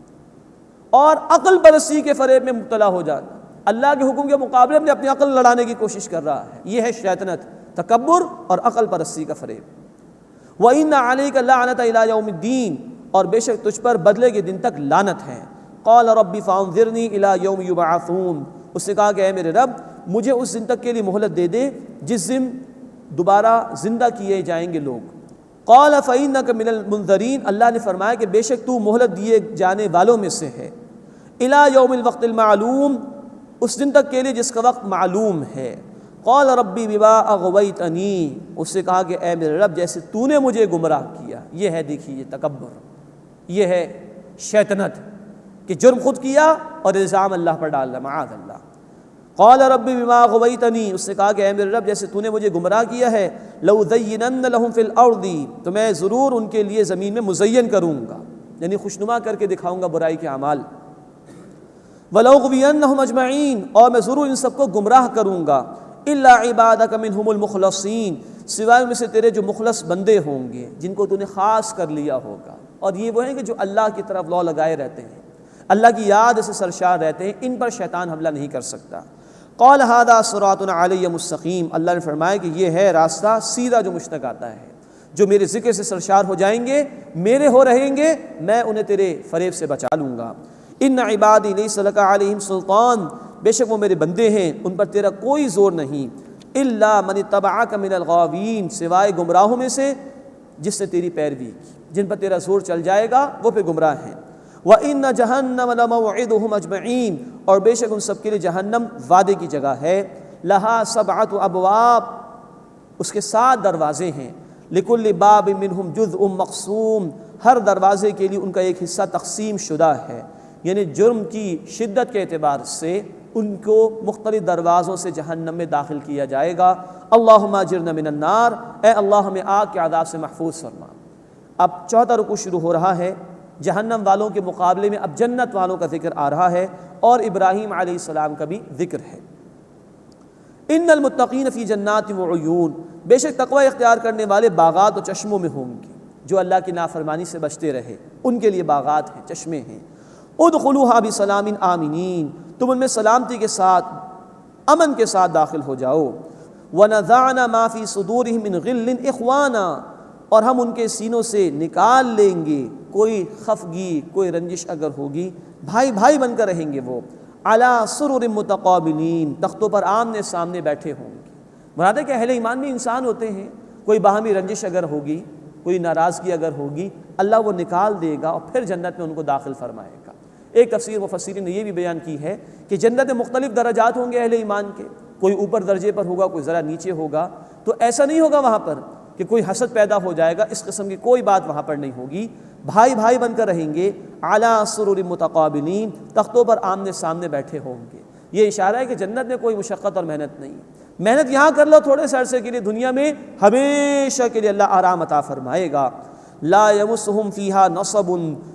اور عقل پرستی کے فریب میں مبتلا ہو جانا، اللہ کے حکم کے مقابلے میں اپنی عقل لڑانے کی کوشش کر رہا ہے۔ یہ ہے شیطنت، تکبر اور عقل پرستی کا فریب۔ وَإِنَّ عَلَيْكَ اللَّعْنَةَ إِلَىٰ يَوْمِ الدِّينِ، اور بے شک تجھ پر بدلے کے دن تک لعنت ہے۔ قَالَ رَبِّ فَأَنظِرْنِي إِلَىٰ يَوْمِ يُبْعَثُونَ، اس نے کہا کہ اے میرے رب، مجھے اس دن تک کے لیے مہلت دے دے جس دن دوبارہ زندہ کیے جائیں گے لوگ۔ قَالَ فَإِنَّكَ مِنَ الْمُنذَرِينَ، اللہ نے فرمایا کہ بے شک تو مہلت دیے جانے والوں میں سے ہے۔ إِلَىٰ يَوْمِ الْوَقْتِ الْمَعْلُومِ، اس دن تک کے لیے جس کا وقت معلوم ہے۔ قال ربی بما اغویتنی، اس سے کہا کہ اے میرے رب جیسے تو نے مجھے گمراہ کیا۔ یہ ہے، دیکھیے، تکبر، یہ ہے شیطنت، کہ جرم خود کیا اور الزام اللہ پر ڈالنا، معاذ اللہ۔ قال ربی بما اغویتنی، اس نے کہا کہ اے میرے رب جیسے تو نے مجھے گمراہ کیا ہے، لأزینن لہم فی الارض، تو میں ضرور ان کے لیے زمین میں مزین کروں گا، یعنی خوشنما کر کے دکھاؤں گا برائی کے اعمال۔ وَلَأُغْوِيَنَّهُمْ أَجْمَعِينَ، اور میں ضرور ان سب کو گمراہ کروں گا، إِلَّا عِبَادَكَ مِنْهُمُ الْمُخْلَصِينَ، سوائے ان میں سے تیرے جو مخلص بندے ہوں گے جن کو تو نے خاص کر لیا ہوگا، اور یہ وہ ہیں کہ جو اللہ کی طرف لو لگائے رہتے ہیں، اللہ کی یاد سے سرشار رہتے ہیں، ان پر شیطان حملہ نہیں کر سکتا۔ قال هذا صراط علی مستقیم، اللہ نے فرمایا کہ یہ ہے راستہ سیدھا جو مجھ تک آتا ہے، جو میرے ذکر سے سرشار ہو جائیں گے، میرے ہو رہیں گے، میں انہیں تیرے فریب سے بچا لوں گا۔ ان عبادی لیس لک علیہم سلطان، بے شک وہ میرے بندے ہیں، ان پر تیرا کوئی زور نہیں۔ الا من اتبعک من الغاوین، سوائے گمراہوں میں سے جس نے تیری پیروی کی، جن پر تیرا زور چل جائے گا وہ پہ گمراہ ہیں۔ وَإِنَّ جَهَنَّمَ لَمَوْعِدُهُمْ أَجْمَعِينَ، اور بے شک ان سب کے لیے جہنم وعدے کی جگہ ہے۔ لَهَا سَبْعَةُ أَبْوَابٍ، اس کے 7 دروازے ہیں۔ لِكُلِّ بَابٍ مِّنْهُمْ جُزْءٌ مَّقْسُومٌ، ہر دروازے کے لیے ان کا ایک حصہ تقسیم شدہ ہے، یعنی جرم کی شدت کے اعتبار سے ان کو مختلف دروازوں سے جہنم میں داخل کیا جائے گا۔ اللہم اجرنا من النار، اے اللہ ہمیں آگ کے عذاب سے محفوظ فرما۔ اب 4تھا رکوع شروع ہو رہا ہے، جہنم والوں کے مقابلے میں اب جنت والوں کا ذکر آ رہا ہے، اور ابراہیم علیہ السلام کا بھی ذکر ہے۔ ان المتقین فی جنات وعیون، بے شک تقوی اختیار کرنے والے باغات و چشموں میں ہوں گے، جو اللہ کی نافرمانی سے بچتے رہے ان کے لیے باغات ہیں، چشمے ہیں۔ ادخلوها بسلام آمنین، تم ان میں سلامتی کے ساتھ، امن کے ساتھ داخل ہو جاؤ۔ ونزعنا ما فی صدورہم من غل اخوانا، اور ہم ان کے سینوں سے نکال لیں گے کوئی خفگی، کوئی رنجش اگر ہوگی، بھائی بھائی بن کر رہیں گے وہ۔ علی سرر متقابلین، تختوں پر آمنے سامنے بیٹھے ہوں گے۔ مراد ہے کہ اہل ایمان میں انسان ہوتے ہیں، کوئی باہمی رنجش اگر ہوگی، کوئی ناراضگی اگر ہوگی، اللہ وہ نکال دے گا اور پھر جنت میں ان کو داخل فرمائے گا۔ ایک تفسیر مفسرین نے یہ بھی بیان کی ہے کہ جنت میں مختلف درجات ہوں گے اہل ایمان کے، کوئی اوپر درجے پر ہوگا، کوئی ذرا نیچے ہوگا، تو ایسا نہیں ہوگا وہاں پر کہ کوئی حسد پیدا ہو جائے گا، اس قسم کی کوئی بات وہاں پر نہیں ہوگی، بھائی بھائی بن کر رہیں گے۔ علی سرر متقابلین، تختوں پر آمنے سامنے بیٹھے ہوں گے۔ یہ اشارہ ہے کہ جنت میں کوئی مشقت اور محنت نہیں، محنت یہاں کر لو تھوڑے سے عرصے کے لیے، دنیا میں ہمیشہ کے لیے اللہ آرام عطا فرمائے گا۔ لا یمسہم فیہا نصب،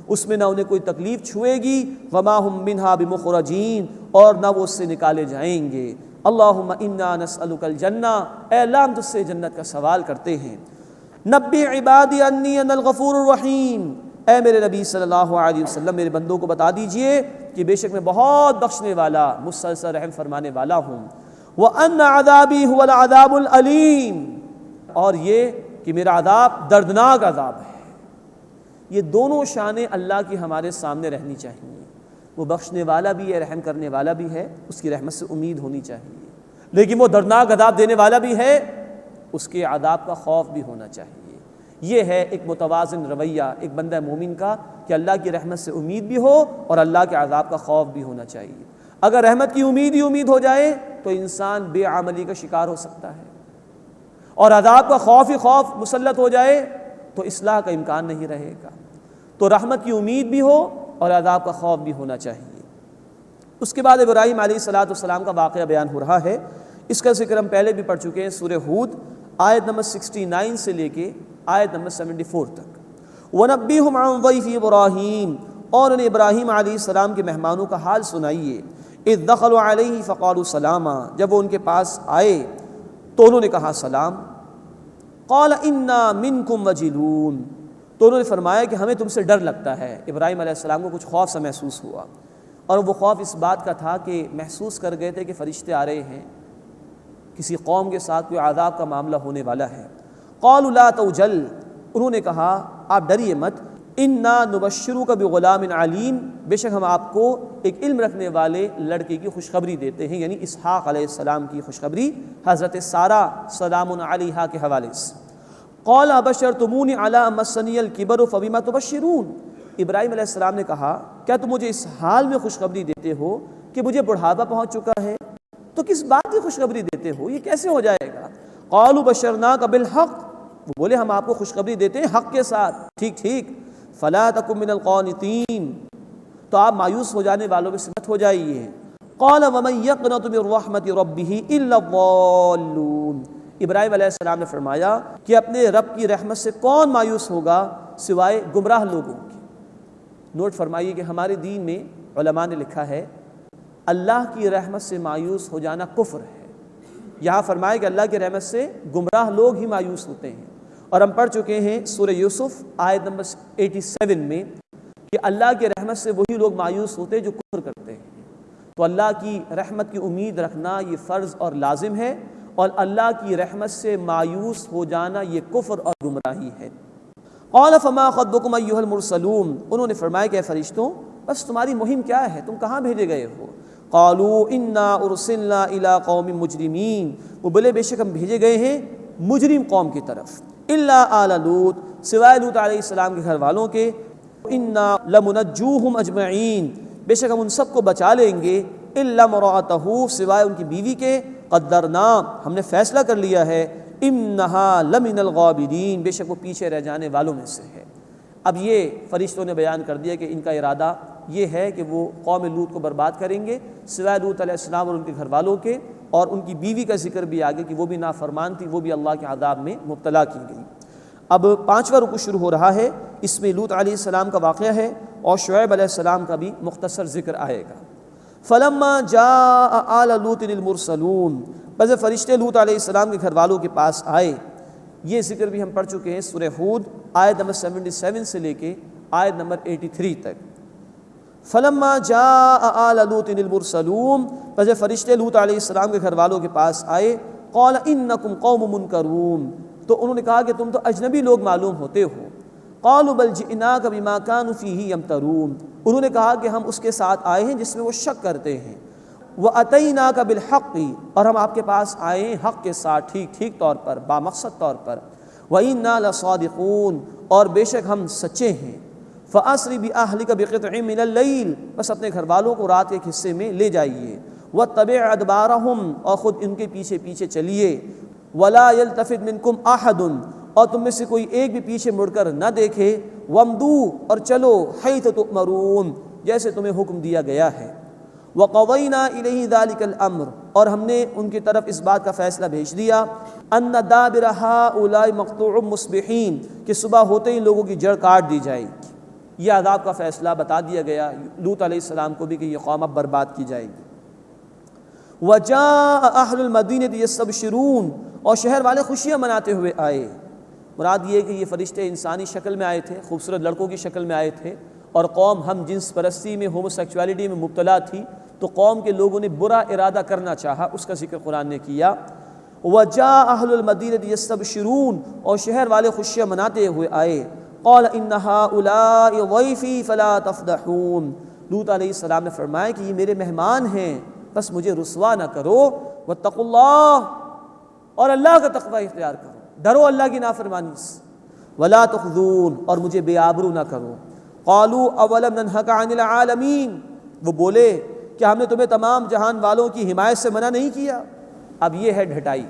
اس میں نہ انہیں کوئی تکلیف چھوئے گی، وما ہم منہا بمخرجین، اور نہ وہ اس سے نکالے جائیں گے۔ اللہم انا نسألک الجنہ، اے اللہ ہم تجھ سے جنت کا سوال کرتے ہیں۔ نبی عبادی انی انا الغفور الرحیم، اے میرے نبی صلی اللہ علیہ وسلم میرے بندوں کو بتا دیجئے کہ بے شک میں بہت بخشنے والا مسلسل رحم فرمانے والا ہوں، وَأَنَّ عَذَابِي هُوَ الْعَذَابُ الْأَلِيمُ، اور یہ کہ میرا عذاب دردناک عذاب ہے۔ یہ دونوں شانیں اللہ کی ہمارے سامنے رہنی چاہیے، وہ بخشنے والا بھی ہے، رحم کرنے والا بھی ہے، اس کی رحمت سے امید ہونی چاہیے، لیکن وہ دردناک عذاب دینے والا بھی ہے، اس کے عذاب کا خوف بھی ہونا چاہیے۔ یہ ہے ایک متوازن رویہ ایک بندہ مومن کا، کہ اللہ کی رحمت سے امید بھی ہو اور اللہ کے عذاب کا خوف بھی ہونا چاہیے۔ اگر رحمت کی امید ہی امید ہو جائے تو انسان بے عملی کا شکار ہو سکتا ہے، اور عذاب کا خوف ہی خوف مسلط ہو جائے تو اصلاح کا امکان نہیں رہے گا۔ تو رحمت کی امید بھی ہو اور عذاب کا خوف بھی ہونا چاہیے۔ اس کے بعد ابراہیم علیہ السلام کا واقعہ بیان ہو رہا ہے، اس کا ذکر ہم پہلے بھی پڑھ چکے ہیں، سورہ ہود آیت نمبر 69 سے لے کے آیت نمبر 74 تک۔ وَنَبِّئْهُمْ عَنْ ضَيْفِ إِبْرَاهِيمَ، اور انہیں ابراہیم علیہ السلام کے مہمانوں کا حال سنائیے۔ اِذْ دَخَلُوا عَلَيْهِ فَقَالُوا سَلَامًا، جب وہ ان کے پاس آئے تو انہوں نے کہا سلام۔ قَالَ إِنَّا مِنْكُمْ وَجِلُونَ، تو انہوں نے فرمایا کہ ہمیں تم سے ڈر لگتا ہے۔ ابراہیم علیہ السلام کو کچھ خوف سا محسوس ہوا، اور وہ خوف اس بات کا تھا کہ محسوس کر گئے تھے کہ فرشتے آ رہے ہیں، کسی قوم کے ساتھ کوئی عذاب کا معاملہ ہونے والا ہے۔ قالوا لا توجل، انہوں نے کہا آپ ڈریے مت، انا نبشرک بغلام علیم، بے شک ہم آپ کو ایک علم رکھنے والے لڑکے کی خوشخبری دیتے ہیں، یعنی اسحاق علیہ السلام کی خوشخبری حضرت سارہ سلام علیہا کے حوالے سے۔ قال ابشرتمونی علی مسنی الکبر فبما تبشرون، ابراہیم علیہ السلام نے کہا کیا تم مجھے اس حال میں خوشخبری دیتے ہو کہ مجھے بڑھاپا پہنچ چکا ہے، تو کس بات کی خوشخبری دیتے ہو، یہ کیسے ہو جائے گا؟ قالوا بشرناک بالحق، وہ بولے ہم آپ کو خوشخبری دیتے ہیں حق کے ساتھ، ٹھیک فلا تکن من القانطین، تو آپ مایوس ہو جانے والوں میں سے مت ہو جائیے۔ قال ومن یقنط من رحمت ربہ الا الضالون، ابراہیم علیہ السلام نے فرمایا کہ اپنے رب کی رحمت سے کون مایوس ہوگا سوائے گمراہ لوگوں کے۔ نوٹ فرمائیے کہ ہمارے دین میں علماء نے لکھا ہے اللہ کی رحمت سے مایوس ہو جانا کفر ہے۔ یہاں فرمایا کہ اللہ کی رحمت سے گمراہ لوگ ہی مایوس ہوتے ہیں، اور ہم پڑھ چکے ہیں سورہ یوسف آیت نمبر 87 میں کہ اللہ کی رحمت سے وہی لوگ مایوس ہوتے ہیں جو کفر کرتے ہیں۔ تو اللہ کی رحمت کی امید رکھنا یہ فرض اور لازم ہے، اور اللہ کی رحمت سے مایوس ہو جانا یہ کفر اور گمراہی ہے۔ قال فما خطبکم ایھا المرسلون، انہوں نے فرمایا کہ اے فرشتوں بس تمہاری مہم کیا ہے، تم کہاں بھیجے گئے ہو؟ قالوا انا ارسلنا الى قوم مجرمین، وہ بولے بے شک ہم بھیجے گئے ہیں مجرم قوم کی طرف، الا آل لوط، سوائے لوط علیہ السلام کے گھر والوں کے، انا لمنجوہم اجمعین، بے شک ہم ان سب کو بچا لیں گے، الا امرأتہ، سوائے ان کی بیوی کے، قدرنا، ہم نے فیصلہ کر لیا ہے، انہا لمن الغابرین، بے شک وہ پیچھے رہ جانے والوں میں سے ہے۔ اب یہ فرشتوں نے بیان کر دیا کہ ان کا ارادہ یہ ہے کہ وہ قوم لوط کو برباد کریں گے، سوائے لوط علیہ السلام اور ان کے گھر والوں کے، اور ان کی بیوی کا ذکر بھی آگے کہ وہ بھی نافرمان تھی، وہ بھی اللہ کے عذاب میں مبتلا کی گئی۔ اب 5واں رکوع شروع ہو رہا ہے، اس میں لوط علیہ السلام کا واقعہ ہے اور شعیب علیہ السلام کا بھی مختصر ذکر آئے گا۔ فلما جاء آل لوط المرسلون، بس فرشتے لوط علیہ السلام کے گھر والوں کے پاس آئے، یہ ذکر بھی ہم پڑھ چکے ہیں سورہ ہود آیت نمبر 77 سے لے کے آیت نمبر 83 تک۔ فلما جاء آل لوط المرسلون، بس فرشتے لوط علیہ السلام کے گھر والوں کے پاس آئے، قال انکم قوم منکرون، تو انہوں نے کہا کہ تم تو اجنبی لوگ معلوم ہوتے ہو۔ قالوا بل جئناک بما كانوا فیہ یمترون، انہوں نے کہا کہ ہم اس کے ساتھ آئے ہیں جس میں وہ شک کرتے ہیں، واتیناک بالحق، اور ہم آپ کے پاس آئے ہیں حق کے ساتھ، ٹھیک طور پر، بامقصد طور پر، وإنا لصادقون، اور بے شک ہم سچے ہیں، فاسر باہلک بقطع من اللیل، بس اپنے گھر والوں کو رات کے ایک حصے میں لے جائیے، واتبع ادبارہم، اور خود ان کے پیچھے پیچھے چلیے، ولا یلتفت منکم احد، اور تم میں سے کوئی ایک بھی پیچھے مڑ کر نہ دیکھے، وامدو، اور چلو، حیث تؤمرون، جیسے تمہیں حکم دیا گیا ہے، وقضینا الیہ ذلک الامر، اور ہم نے ان کی طرف اس بات کا فیصلہ بھیج دیا، ان دابر ہؤلاء مقطوع مصبحین، کہ صبح ہوتے ہی لوگوں کی جڑ کاٹ دی جائے گی۔ یہ عذاب کا فیصلہ بتا دیا گیا لوط علیہ السلام کو بھی کہ یہ قوم اب برباد کی جائے گی۔ وجاء اہل المدینہ یستبشرون، اور شہر والے خوشیاں مناتے ہوئے آئے، مراد یہ کہ یہ فرشتے انسانی شکل میں آئے تھے، خوبصورت لڑکوں کی شکل میں آئے تھے، اور قوم ہم جنس پرستی میں، ہومو سیکچولیٹی میں مبتلا تھی، تو قوم کے لوگوں نے برا ارادہ کرنا چاہا، اس کا ذکر قرآن نے کیا۔ وَجَاءَ أَهْلُ الْمَدِينَةِ يَسْتَبْشِرُونَ، اور شہر والے خوشیاں مناتے ہوئے آئے۔ قَالَ إِنَّ هَؤُلَاءِ ضَيْفِي فَلَا تَفْضَحُونِ، لوط علیہ السلام نے فرمایا کہ یہ میرے مہمان ہیں، بس مجھے رسوا نہ کرو۔ وَاتَّقُوا اللَّهَ، اور اللہ کا تقوی اختیار کرو، ڈرو اللہ کی نافرمانی سے۔ وَلَا تُخْزُونِ، اور مجھے بے آبرو نہ کرو۔ قَالُوا أَوَلَمْ نَنْهَكَ عَنِ الْعَالَمِينَ، وہ بولے کہ ہم نے تمہیں تمام جہان والوں کی حمایت سے منع نہیں کیا۔ اب یہ ہے ڈھٹائی،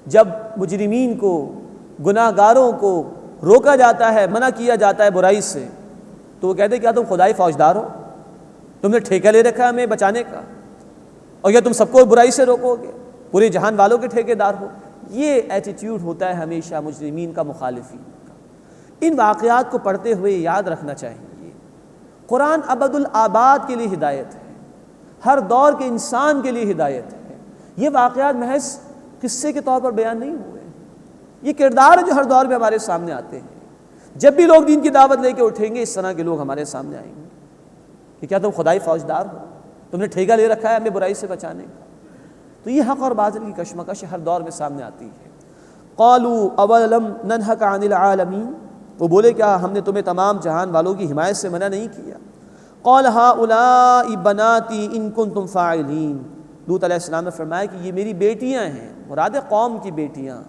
جب مجرمین کو، گناہ گاروں کو روکا جاتا ہے، منع کیا جاتا ہے برائی سے، تو وہ کہتے ہیں کیا تم خدائی فوجدار ہو؟ تم نے ٹھیکہ لے رکھا ہے ہمیں بچانے کا، اور کیا تم سب کو برائی سے روکو گے؟ پورے جہان والوں کے ٹھیکے دار ہو؟ یہ ایٹیٹیوڈ ہوتا ہے ہمیشہ مجرمین کا، مخالفین کا۔ ان واقعات کو پڑھتے ہوئے یاد رکھنا چاہیے، قرآن ابد الآباد کے لیے ہدایت ہے، ہر دور کے انسان کے لیے ہدایت ہے۔ یہ واقعات محض قصے کے طور پر بیان نہیں ہوئے، یہ کردار ہیں جو ہر دور میں ہمارے سامنے آتے ہیں۔ جب بھی لوگ دین کی دعوت لے کے اٹھیں گے، اس طرح کے لوگ ہمارے سامنے آئیں گے کہ کیا تم خدائی فوجدار ہو؟ تم نے ٹھیکہ لے رکھا ہے ہمیں برائی سے بچانے کا؟ تو یہ حق اور باطل کی کشمکش ہر دور میں سامنے آتی ہے۔ قالوا اولم ننهك عن العالمین، وہ بولے کیا ہم نے تمہیں تمام جہان والوں کی حمایت سے منع نہیں کیا؟ قال هؤلاء بناتی ان کنتم فاعلین، لوط علیہ السلام نے فرمایا کہ یہ میری بیٹیاں ہیں، مراد قوم کی بیٹیاں،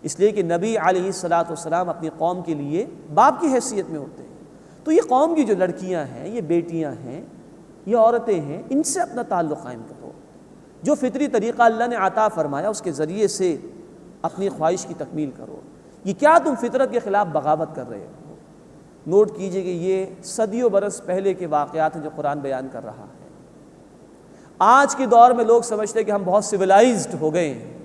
اس لیے کہ نبی علیہ الصلوۃ والسلام اپنی قوم کے لیے باپ کی حیثیت میں ہوتے ہیں۔ تو یہ قوم کی جو لڑکیاں ہیں، یہ بیٹیاں ہیں، یہ عورتیں ہیں، ان سے اپنا تعلق قائم کرو، جو فطری طریقہ اللہ نے عطا فرمایا اس کے ذریعے سے اپنی خواہش کی تکمیل کرو۔ یہ کیا تم فطرت کے خلاف بغاوت کر رہے ہو؟ نوٹ کیجئے کہ یہ صدیوں برس پہلے کے واقعات ہیں جو قرآن بیان کر رہا ہے۔ آج کے دور میں لوگ سمجھتے ہیں کہ ہم بہت سویلائزڈ ہو گئے ہیں،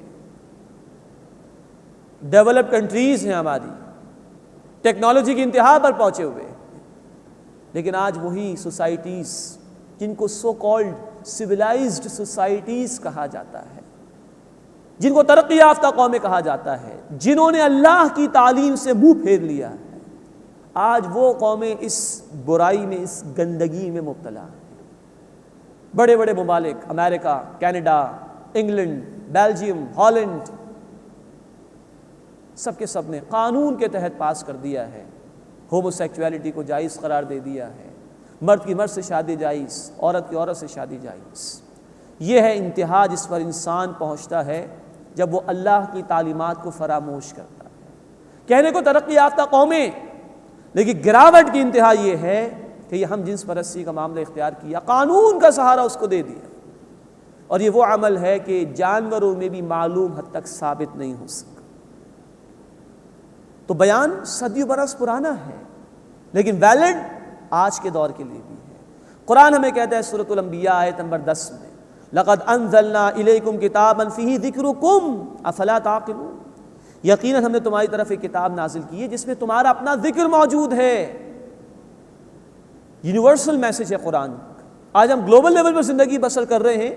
ڈیولپ کنٹریز ہیں ہماری، ٹیکنالوجی کی انتہا پر پہنچے ہوئے، لیکن آج وہی سوسائٹیز جن کو سو کالڈ سویلائزڈ سوسائٹیز کہا جاتا ہے، جن کو ترقی یافتہ قومیں کہا جاتا ہے، جنہوں نے اللہ کی تعلیم سے منہ پھیر لیا ہے، آج وہ قومیں اس برائی میں، اس گندگی میں مبتلا ہیں۔ بڑے بڑے ممالک، امریکہ، کینیڈا، انگلینڈ، بیلجیم، ہالینڈ، سب کے سب نے قانون کے تحت پاس کر دیا ہے، ہومو سیکچولیٹی کو جائز قرار دے دیا ہے، مرد کی مرد سے شادی جائز، عورت کی عورت سے شادی جائز۔ یہ ہے انتہا جس پر انسان پہنچتا ہے جب وہ اللہ کی تعلیمات کو فراموش کرتا ہے۔ کہنے کو ترقی یافتہ قومیں، لیکن گراوٹ کی انتہا یہ ہے کہ یہ ہم جنس پرستی کا معاملہ اختیار کیا، قانون کا سہارا اس کو دے دیا، اور یہ وہ عمل ہے کہ جانوروں میں بھی معلوم حد تک ثابت نہیں ہو سکا۔ تو بیان صدیوں برس پرانا ہے، لیکن ویلڈ آج کے دور کے لیے بھی ہے۔ قرآن ہمیں کہتا ہے سورۃ الانبیاء آیت نمبر 10 میں، لَقَدْ أَنزَلْنَا إِلَيْكُمْ كِتَابًا فِيهِ ذِكْرُكُمْ أَفَلَا تَعْقِلُونَ، یقیناً ہم نے تمہاری طرف ایک کتاب نازل کی ہے جس میں تمہارا اپنا ذکر موجود ہے۔ یونیورسل میسج ہے قرآن۔ آج ہم گلوبل لیول پر زندگی بسر کر رہے ہیں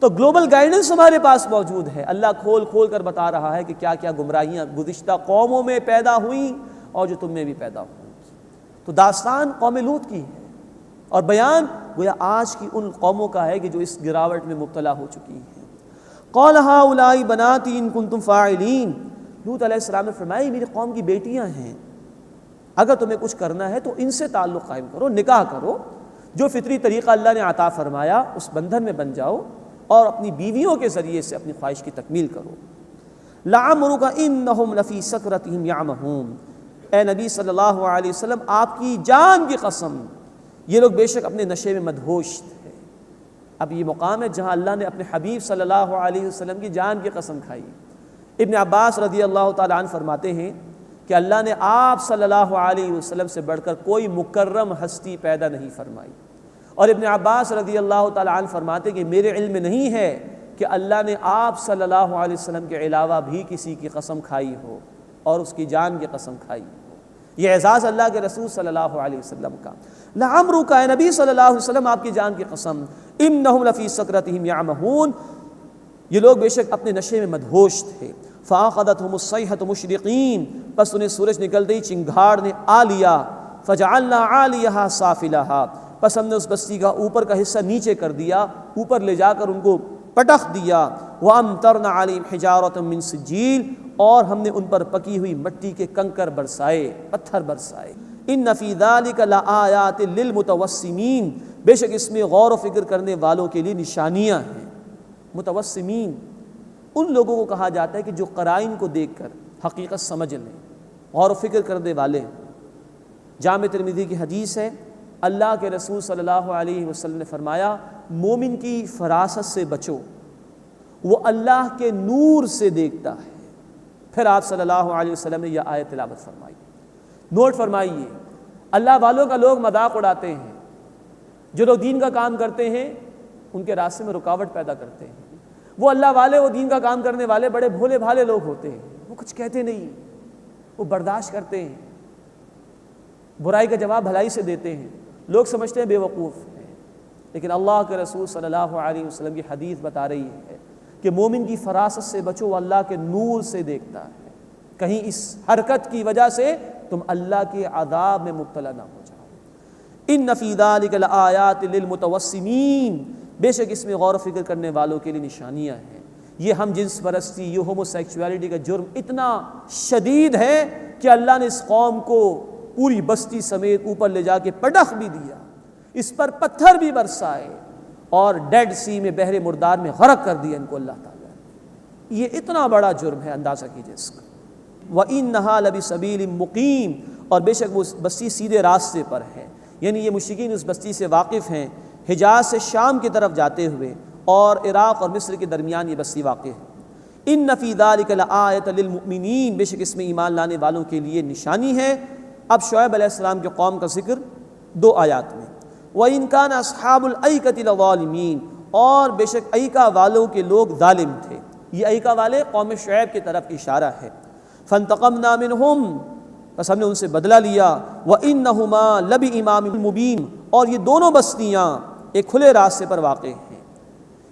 تو گلوبل گائیڈنس ہمارے پاس موجود ہے۔ اللہ کھول کھول کر بتا رہا ہے کہ کیا کیا گمراہیاں گزشتہ قوموں میں پیدا ہوئیں اور جو تم میں بھی پیدا ہوئی۔ تو داستان قوم لوط کی ہے، اور بیان گویا آج کی ان قوموں کا ہے کہ جو اس گراوٹ میں مبتلا ہو چکی ہیں۔ قَالَ هَؤُلَاءِ بَنَاتِي إِن كُنتُمْ فَاعِلِينَ، لوط علیہ السلام نے فرمایا میری قوم کی بیٹیاں ہیں، اگر تمہیں کچھ کرنا ہے تو ان سے تعلق قائم کرو، نکاح کرو، جو فطری طریقہ اللہ نے عطا فرمایا اس بندھن میں بن جاؤ، اور اپنی بیویوں کے ذریعے سے اپنی خواہش کی تکمیل کرو۔ لَعَمْرُكَ إِنَّهُمْ لَفِي سَكْرَتِهِمْ يَعْمَهُونَ، اے نبی صلی اللہ علیہ وسلم آپ کی جان کی قسم یہ لوگ بے شک اپنے نشے میں مدہوش تھے۔ اب یہ مقام ہے جہاں اللہ نے اپنے حبیب صلی اللہ علیہ وسلم کی جان کی قسم کھائی۔ ابن عباس رضی اللہ تعالیٰ عنہ فرماتے ہیں کہ اللہ نے آپ صلی اللہ علیہ وسلم سے بڑھ کر کوئی مکرم ہستی پیدا نہیں فرمائی، اور ابن عباس رضی اللہ تعالیٰ عنہ فرماتے کہ میرے علم میں نہیں ہے کہ اللہ نے آپ صلی اللہ علیہ وسلم کے علاوہ بھی کسی کی قسم کھائی ہو اور اس کی جان کی قسم کھائی ہو۔ یہ اعزاز اللہ کے رسول صلی اللہ علیہ وسلم کا۔ لعمرک، اے نبی صلی اللہ علیہ وسلم آپ کی جان کی قسم، انہم لفی سکرتہم یعمہون، یہ لوگ بے شک اپنے نشے میں مدہوش تھے۔ فَأَخَذَتْهُمُ الصَّيْحَةُ مُشْرِقِينَ، بس انہیں سورج نکلتے ہی چنگھاڑ نے آ لیا. فَجَعَلْنَا عَالِيَهَا سَافِلَهَا، بس ہم نے اس بستی کا اوپر کا حصہ نیچے کر دیا، اوپر لے جا کر ان کو پٹخ دیا. وَأَمْطَرْنَا عَلَيْهِمْ حِجَارَةً مِّن سِجِّيلٍ، اور ہم نے ان پر پکی ہوئی مٹی کے کنکر برسائے، پتھر برسائے. إِنَّ فِي ذَلِكَ لَآيَاتٍ لِّلْمُتَوَسِّمِينَ، بے شک اس میں غور و فکر کرنے والوں کے لیے نشانیاں ہیں. متوسمین ان لوگوں کو کہا جاتا ہے کہ جو قرائن کو دیکھ کر حقیقت سمجھ لیں، غور و فکر کرنے والے. جامع ترمذی کی حدیث ہے، اللہ کے رسول صلی اللہ علیہ وسلم نے فرمایا مومن کی فراست سے بچو، وہ اللہ کے نور سے دیکھتا ہے. پھر آپ صلی اللہ علیہ وسلم نے یہ آیت تلاوت فرمائی. نوٹ فرمائیے، اللہ والوں کا لوگ مذاق اڑاتے ہیں، جو لوگ دین کا کام کرتے ہیں ان کے راستے میں رکاوٹ پیدا کرتے ہیں. وہ اللہ والے، وہ دین کا کام کرنے والے بڑے بھولے بھالے لوگ ہوتے ہیں، وہ کچھ کہتے نہیں، وہ برداشت کرتے ہیں، برائی کا جواب بھلائی سے دیتے ہیں. لوگ سمجھتے ہیں بے وقوف ہیں، لیکن اللہ کے رسول صلی اللہ علیہ وسلم کی حدیث بتا رہی ہے کہ مومن کی فراست سے بچو، وہ اللہ کے نور سے دیکھتا ہے. کہیں اس حرکت کی وجہ سے تم اللہ کے عذاب میں مبتلا نہ ہو جاؤ. ان فی ذلک لآیات للمتوسمین، بے شک اس میں غور و فکر کرنے والوں کے لیے نشانیاں ہیں. یہ ہم جنس پرستی، یہ ہومو سیکچولیٹی کا جرم اتنا شدید ہے کہ اللہ نے اس قوم کو پوری بستی سمیت اوپر لے جا کے پٹخ بھی دیا، اس پر پتھر بھی برسائے، اور ڈیڈ سی میں بحر مردار میں غرق کر دیا ان کو اللہ تعالیٰ. یہ اتنا بڑا جرم ہے، اندازہ کیجیے اس کا. وَإِنَّهَا لَبِسَبِيلٍ مُقِيمٍ، اور بے شک وہ بستی سیدھے راستے پر ہے. یعنی یہ مشرکین اس بستی سے واقف ہیں، حجاز سے شام کی طرف جاتے ہوئے، اور عراق اور مصر کے درمیان یہ بستی واقع ہے. ان فی ذلک لآیۃ للمؤمنین، بے شک اس میں ایمان لانے والوں کے لیے نشانی ہے. اب شعیب علیہ السلام کے قوم کا ذکر 2 آیات میں. وَإِنْ كَانَ أَصْحَابُ الْأَيْكَةِ لَظَالِمِينَ، اور بے شک ایکا والوں کے لوگ ظالم تھے. یہ ایکا والے قوم شعیب کی طرف اشارہ ہے. فَانْتَقَمْنَا مِنْهُمْ، بس ہم نے ان سے بدلہ لیا. وَإِنَّهُمَا لَبِإِمَامٍ مُبِينٍ، اور یہ دونوں بستیاں ایک کھلے راستے پر واقع ہیں.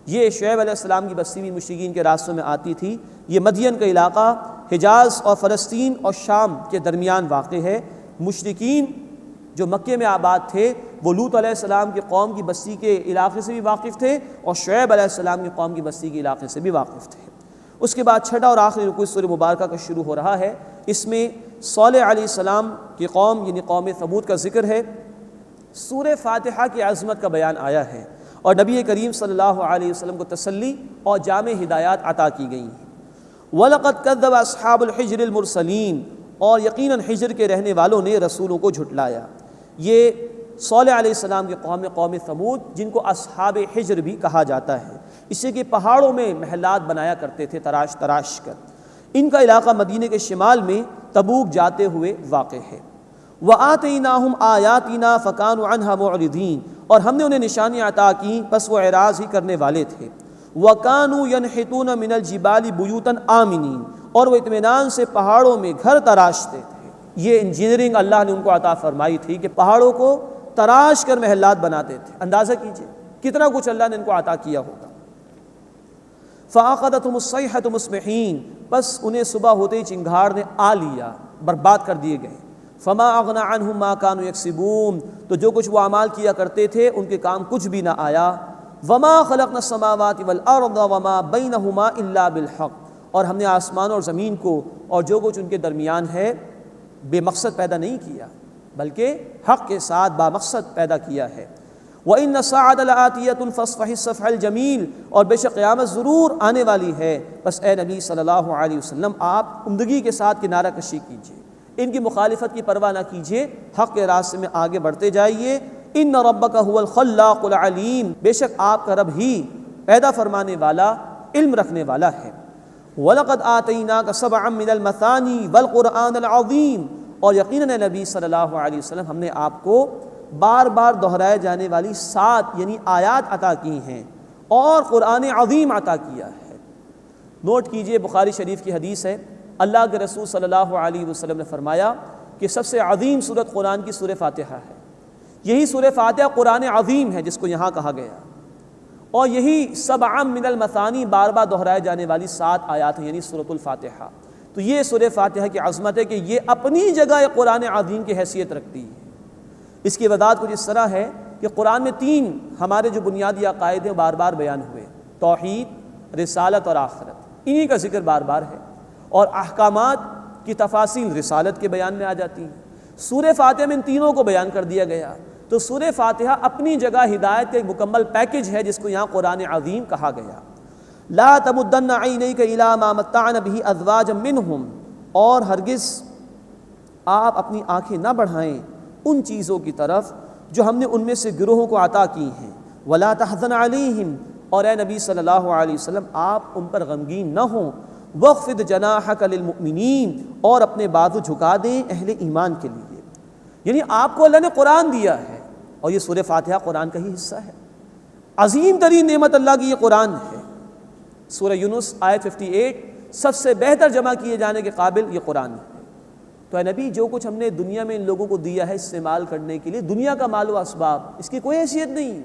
یہ شعیب علیہ السلام کی بستی بھی مشرکین کے راستوں میں آتی تھی. یہ مدین کا علاقہ حجاز اور فلسطین اور شام کے درمیان واقع ہے. مشرکین جو مکے میں آباد تھے وہ لوط علیہ السلام کی قوم کی بستی کے علاقے سے بھی واقف تھے، اور شعیب علیہ السلام کی قوم کی بستی کے علاقے سے بھی واقف تھے. اس کے بعد چھٹا اور آخری رکوع سورہ مبارکہ کا شروع ہو رہا ہے. اس میں صالح علیہ السلام کی قوم یعنی قوم ثمود کا ذکر ہے. سورہ فاتحہ کی عظمت کا بیان آیا ہے، اور نبی کریم صلی اللہ علیہ وسلم کو تسلی اور جامع ہدایات عطا کی گئی ہیں. وَلَقَدْ كَذَّبَ أَصْحَابُ الْحِجْرِ الْمُرْسَلِينَ، اور یقیناً حجر کے رہنے والوں نے رسولوں کو جھٹلایا. یہ صالح علیہ السلام کے قوم ثمود، جن کو اصحاب حجر بھی کہا جاتا ہے، اس سے کہ پہاڑوں میں محلات بنایا کرتے تھے تراش تراش کر. ان کا علاقہ مدینے کے شمال میں تبوک جاتے ہوئے واقع ہے. وَآتَيْنَاهُمْ آيَاتِنَا فَكَانُوا عَنْهَا مُعْرِضِينَ، اور ہم نے انہیں نشانیاں عطا کی پس وہ اعراض ہی کرنے والے تھے. وَكَانُوا يَنْحِتُونَ مِنَ الْجِبَالِ بُيُوتًا آمِنِينَ، اور وہ اطمینان سے پہاڑوں میں گھر تراشتے تھے. یہ انجینئرنگ اللہ نے ان کو عطا فرمائی تھی کہ پہاڑوں کو تراش کر محلات بناتے تھے. اندازہ کیجئے کتنا کچھ اللہ نے ان کو عطا کیا ہوگا. فَأَخَذَتْهُمُ الصَّيْحَةُ مُصْبِحِينَ، بس انہیں صبح ہوتے ہی چنگھاڑ نے آ لیا، برباد کر دیے گئے. فَمَا أَغْنَى عَنْهُمْ مَا كَانُوا يَكْسِبُونَ، تو جو کچھ وہ اعمال کیا کرتے تھے ان کے کام کچھ بھی نہ آیا. وَمَا خَلَقْنَا السَّمَاوَاتِ وَالْأَرْضَ وَمَا بَيْنَهُمَا إِلَّا بِالْحَقِّ، اور ہم نے آسمان اور زمین کو اور جو کچھ ان کے درمیان ہے بے مقصد پیدا نہیں کیا، بلکہ حق کے ساتھ بامقصد پیدا کیا ہے. وَإِنَّ السَّاعَةَ لَآتِيَةٌ فَاصْفَحِ الصَّفْحَ الْجَمِيلَ، اور بے شک قیامت ضرور آنے والی ہے، بس اے نبی صلی اللہ علیہ وسلم آپ عمدگی کے ساتھ کنارہ کشی کیجیے، ان کی مخالفت کی پرواہ نہ کیجیے، حق کے راستے میں آگے بڑھتے جائیے. ان ربک هو الخلاق العلیم، بے شک آپ کا رب ہی پیدا فرمانے والا، علم رکھنے والا ہے. وَلَقَدْ آتَيْنَاكَ سَبْعًا مِنَ الْمَثَانِي وَالْقُرْآنَ الْعَظِيمِ، اور یقیناً نبی صلی اللہ علیہ وسلم ہم نے آپ کو بار بار دہرائے جانے والی 7 یعنی آیات عطا کی ہیں اور قرآن عظیم عطا کیا ہے. نوٹ کیجئے، بخاری شریف کی حدیث ہے، اللہ کے رسول صلی اللہ علیہ وسلم نے فرمایا کہ سب سے عظیم سورت قرآن کی سورہ فاتحہ ہے. یہی سورہ فاتحہ قرآن عظیم ہے جس کو یہاں کہا گیا. اور یہی سبع من المثانی بار بار دہرائے جانے والی 7 آیات ہیں، یعنی سورۃ الفاتحہ۔ تو یہ سورہ فاتحہ کی عظمت ہے کہ یہ اپنی جگہ قرآن عظیم کی حیثیت رکھتی ہے۔ اس کی وضاحت کچھ اس طرح ہے کہ قرآن میں 3 ہمارے جو بنیادی عقائد ہیں بار بار بیان ہوئے، توحید، رسالت اور آخرت، انہی کا ذکر بار بار ہے، اور احکامات کی تفاصیل رسالت کے بیان میں آ جاتی ہیں۔ سورہ فاتحہ میں ان تینوں کو بیان کر دیا گیا۔ تو سورہ فاتحہ اپنی جگہ ہدایت کا ایک مکمل پیکج ہے جس کو یہاں قرآن عظیم کہا گیا۔ لا تمدن عینیک الی ما متعنا به ازواجا منہم، اور ہرگز آپ اپنی آنکھیں نہ بڑھائیں ان چیزوں کی طرف جو ہم نے ان میں سے گروہوں کو عطا کی ہیں۔ ولا تحزن علیہم، اور اے نبی صلی اللہ علیہ وسلم آپ ان پر غمگین نہ ہوں۔ واخفض جناحک للمؤمنین، اور اپنے بازو جھکا دیں اہل ایمان کے لیے۔ یعنی آپ کو اللہ نے قرآن دیا ہے، اور یہ سورہ فاتحہ قرآن کا ہی حصہ ہے۔ عظیم ترین نعمت اللہ کی یہ قرآن ہے۔ سورہ یونس آیت 58 سب سے بہتر جمع کیے جانے کے قابل یہ قرآن ہے۔ تو اے نبی جو کچھ ہم نے دنیا میں ان لوگوں کو دیا ہے استعمال کرنے کے لیے، دنیا کا مال و اسباب، اس کی کوئی حیثیت نہیں۔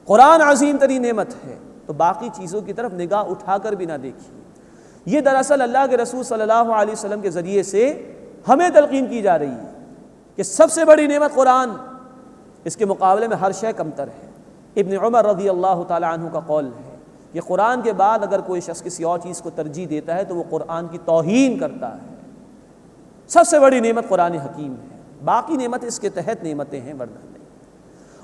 قرآن عظیم ترین نعمت ہے، تو باقی چیزوں کی طرف نگاہ اٹھا کر بھی نہ دیکھیے۔ یہ دراصل اللہ کے رسول صلی اللہ علیہ وسلم کے ذریعے سے ہمیں تلقین کی جا رہی ہے کہ سب سے بڑی نعمت قرآن، اس کے مقابلے میں ہر شے کمتر ہے۔ ابن عمر رضی اللہ تعالی عنہ کا قول ہے کہ قرآن کے بعد اگر کوئی شخص کسی اور چیز کو ترجیح دیتا ہے تو وہ قرآن کی توہین کرتا ہے۔ سب سے بڑی نعمت قرآن حکیم ہے، باقی نعمت اس کے تحت نعمتیں ہیں ورنہ نہیں۔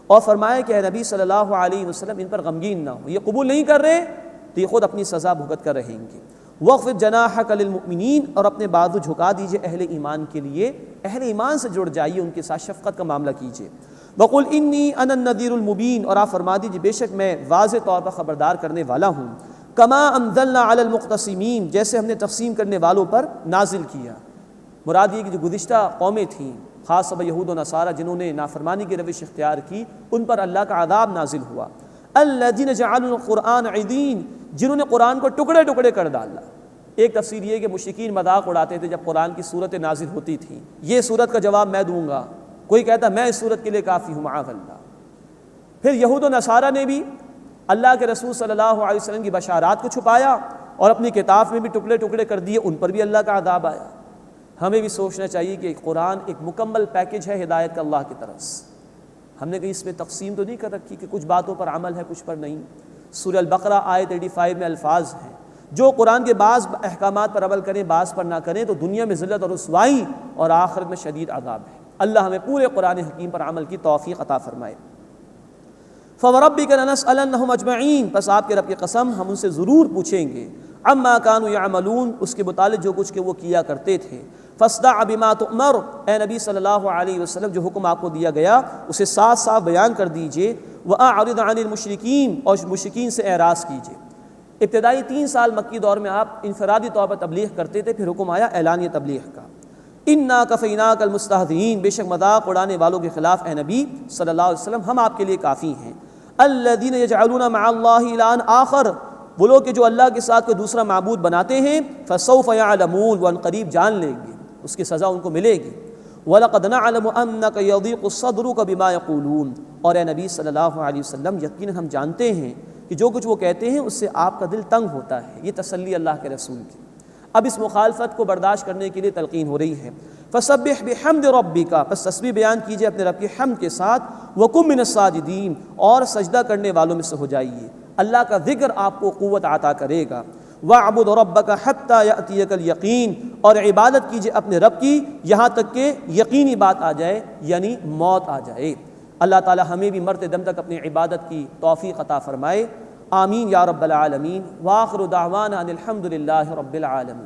اور فرمایا کہ اے نبی صلی اللہ علیہ وسلم ان پر غمگین نہ ہو، یہ قبول نہیں کر رہے تو یہ خود اپنی سزا بھگت کر رہیں گے۔ وَاخْفِضْ جَنَاحَكَ لِلْمُؤْمِنِينَ، اور اپنے بازو جھکا دیجئے اہل ایمان کے لیے، اہل ایمان سے جڑ جائیے، ان کے ساتھ شفقت کا معاملہ کیجئے۔ وَقُلْ إِنِّي أَنَا النَّذِيرُ الْمُبِينُ، اور آپ فرما دیجئے بے شک میں واضح طور پر خبردار کرنے والا ہوں۔ كَمَا أَنزَلْنَا عَلَى الْمُقْتَسِمِينَ، جیسے ہم نے تقسیم کرنے والوں پر نازل کیا۔ مراد یہ کہ جو گزشتہ قومیں تھیں، خاص طور پر یہود و نصارہ جنہوں نے نافرمانی کی روش اختیار کی، ان پر اللہ کا عذاب نازل ہوا۔ الَّذِينَ جَعَلُوا الْقُرْآنَ عِضِينَ، جنہوں نے قرآن کو ٹکڑے ٹکڑے کر ڈالا۔ ایک تفسیر یہ کہ مشرکین مذاق اڑاتے تھے جب قرآن کی صورتیں نازل ہوتی تھیں، یہ صورت کا جواب میں دوں گا، کوئی کہتا میں اس صورت کے لیے کافی ہوں معاذ اللہ۔ پھر یہود و نصارہ نے بھی اللہ کے رسول صلی اللہ علیہ وسلم کی بشارات کو چھپایا اور اپنی کتاب میں بھی ٹکڑے ٹکڑے کر دیے، ان پر بھی اللہ کا عذاب آیا۔ ہمیں بھی سوچنا چاہیے کہ قرآن ایک مکمل پیکج ہے ہدایت کا اللہ کی طرف سے۔ ہم نے کہیں اس میں تقسیم تو نہیں کر رکھی کہ کچھ باتوں پر عمل ہے کچھ پر نہیں۔ سورہ البقرہ آیت 85 میں الفاظ ہیں، جو قرآن کے بعض احکامات پر عمل کریں بعض پر نہ کریں تو دنیا میں ذلت اور رسوائی اور آخرت میں شدید عذاب ہے۔ اللہ ہمیں پورے قرآن حکیم پر عمل کی توفیق عطا فرمائے۔ فَوَرَبِّكَ لَنَسْأَلَنَّهُمْ أَجْمَعِينَ، پس آپ کے رب کی قسم ہم ان سے ضرور پوچھیں گے، عَمَّا كَانُوا يَعْمَلُونَ، اس کے متعلق جو کچھ کہ وہ کیا کرتے تھے۔ فَاصْدَعْ بِمَا تُؤْمَرُ، اے نبی صلی اللہ علیہ وسلم جو حکم آپ کو دیا گیا اسے صاف صاف بیان کر دیجئے۔ وَأَعْرِضْ عَنِ الْمُشْرِكِينَ، اور مشرکین سے اعراض کیجئے۔ ابتدائی 3 سال مکی دور میں آپ انفرادی طور پر تبلیغ کرتے تھے، پھر حکم آیا اعلانیہ تبلیغ کا۔ اِنَّا كَفَيْنَاكَ الْمُسْتَهْزِئِينَ، بے شک مذاق اڑانے والوں کے خلاف اے نبی صلی اللہ علیہ وسلم ہم آپ کے لیے کافی ہیں۔ الَّذِينَ يَجْعَلُونَ مَعَ اللَّهِ إِلَٰهًا آخَرَ، وہ لوگ کہ جو اللہ کے ساتھ کوئی دوسرا معبود بناتے ہیں، فَسَوْفَ يَعْلَمُونَ، وہ عنقریب جان لیں گے، اس کی سزا ان کو ملے گی۔ وَلَقَدْ نَعْلَمُ أَنَّكَ يَضِيقُ صَدْرُكَ بِمَا يَقُولُونَ، اور اے نبی صلی اللہ علیہ وسلم یقیناً ہم جانتے ہیں کہ جو کچھ وہ کہتے ہیں اس سے آپ کا دل تنگ ہوتا ہے۔ یہ تسلی اللہ کے رسول کی۔ اب اس مخالفت کو برداشت کرنے کے لیے تلقین ہو رہی ہے۔ فَسَبِّحْ بِحَمْدِ رَبِّكَ، پس تسبیح بیان کیجئے اپنے رب کی حمد کے ساتھ۔ وَكُن مِّنَ السَّاجِدِينَ، اور سجدہ کرنے والوں میں سے ہو جائیے۔ اللہ کا ذکر آپ کو قوت عطا کرے گا۔ وَاعْبُدْ رَبَّكَ حَتَّى يَأْتِيَكَ الْيَقِينُ، اور عبادت کیجئے اپنے رب کی یہاں تک کہ یقینی بات آ جائے، یعنی موت آ جائے۔ اللہ تعالی ہمیں بھی مرتے دم تک اپنی عبادت کی توفیق عطا فرمائے۔ آمین یا رب العالمین۔ وآخر دعوانا ان الحمد للہ رب العالمین۔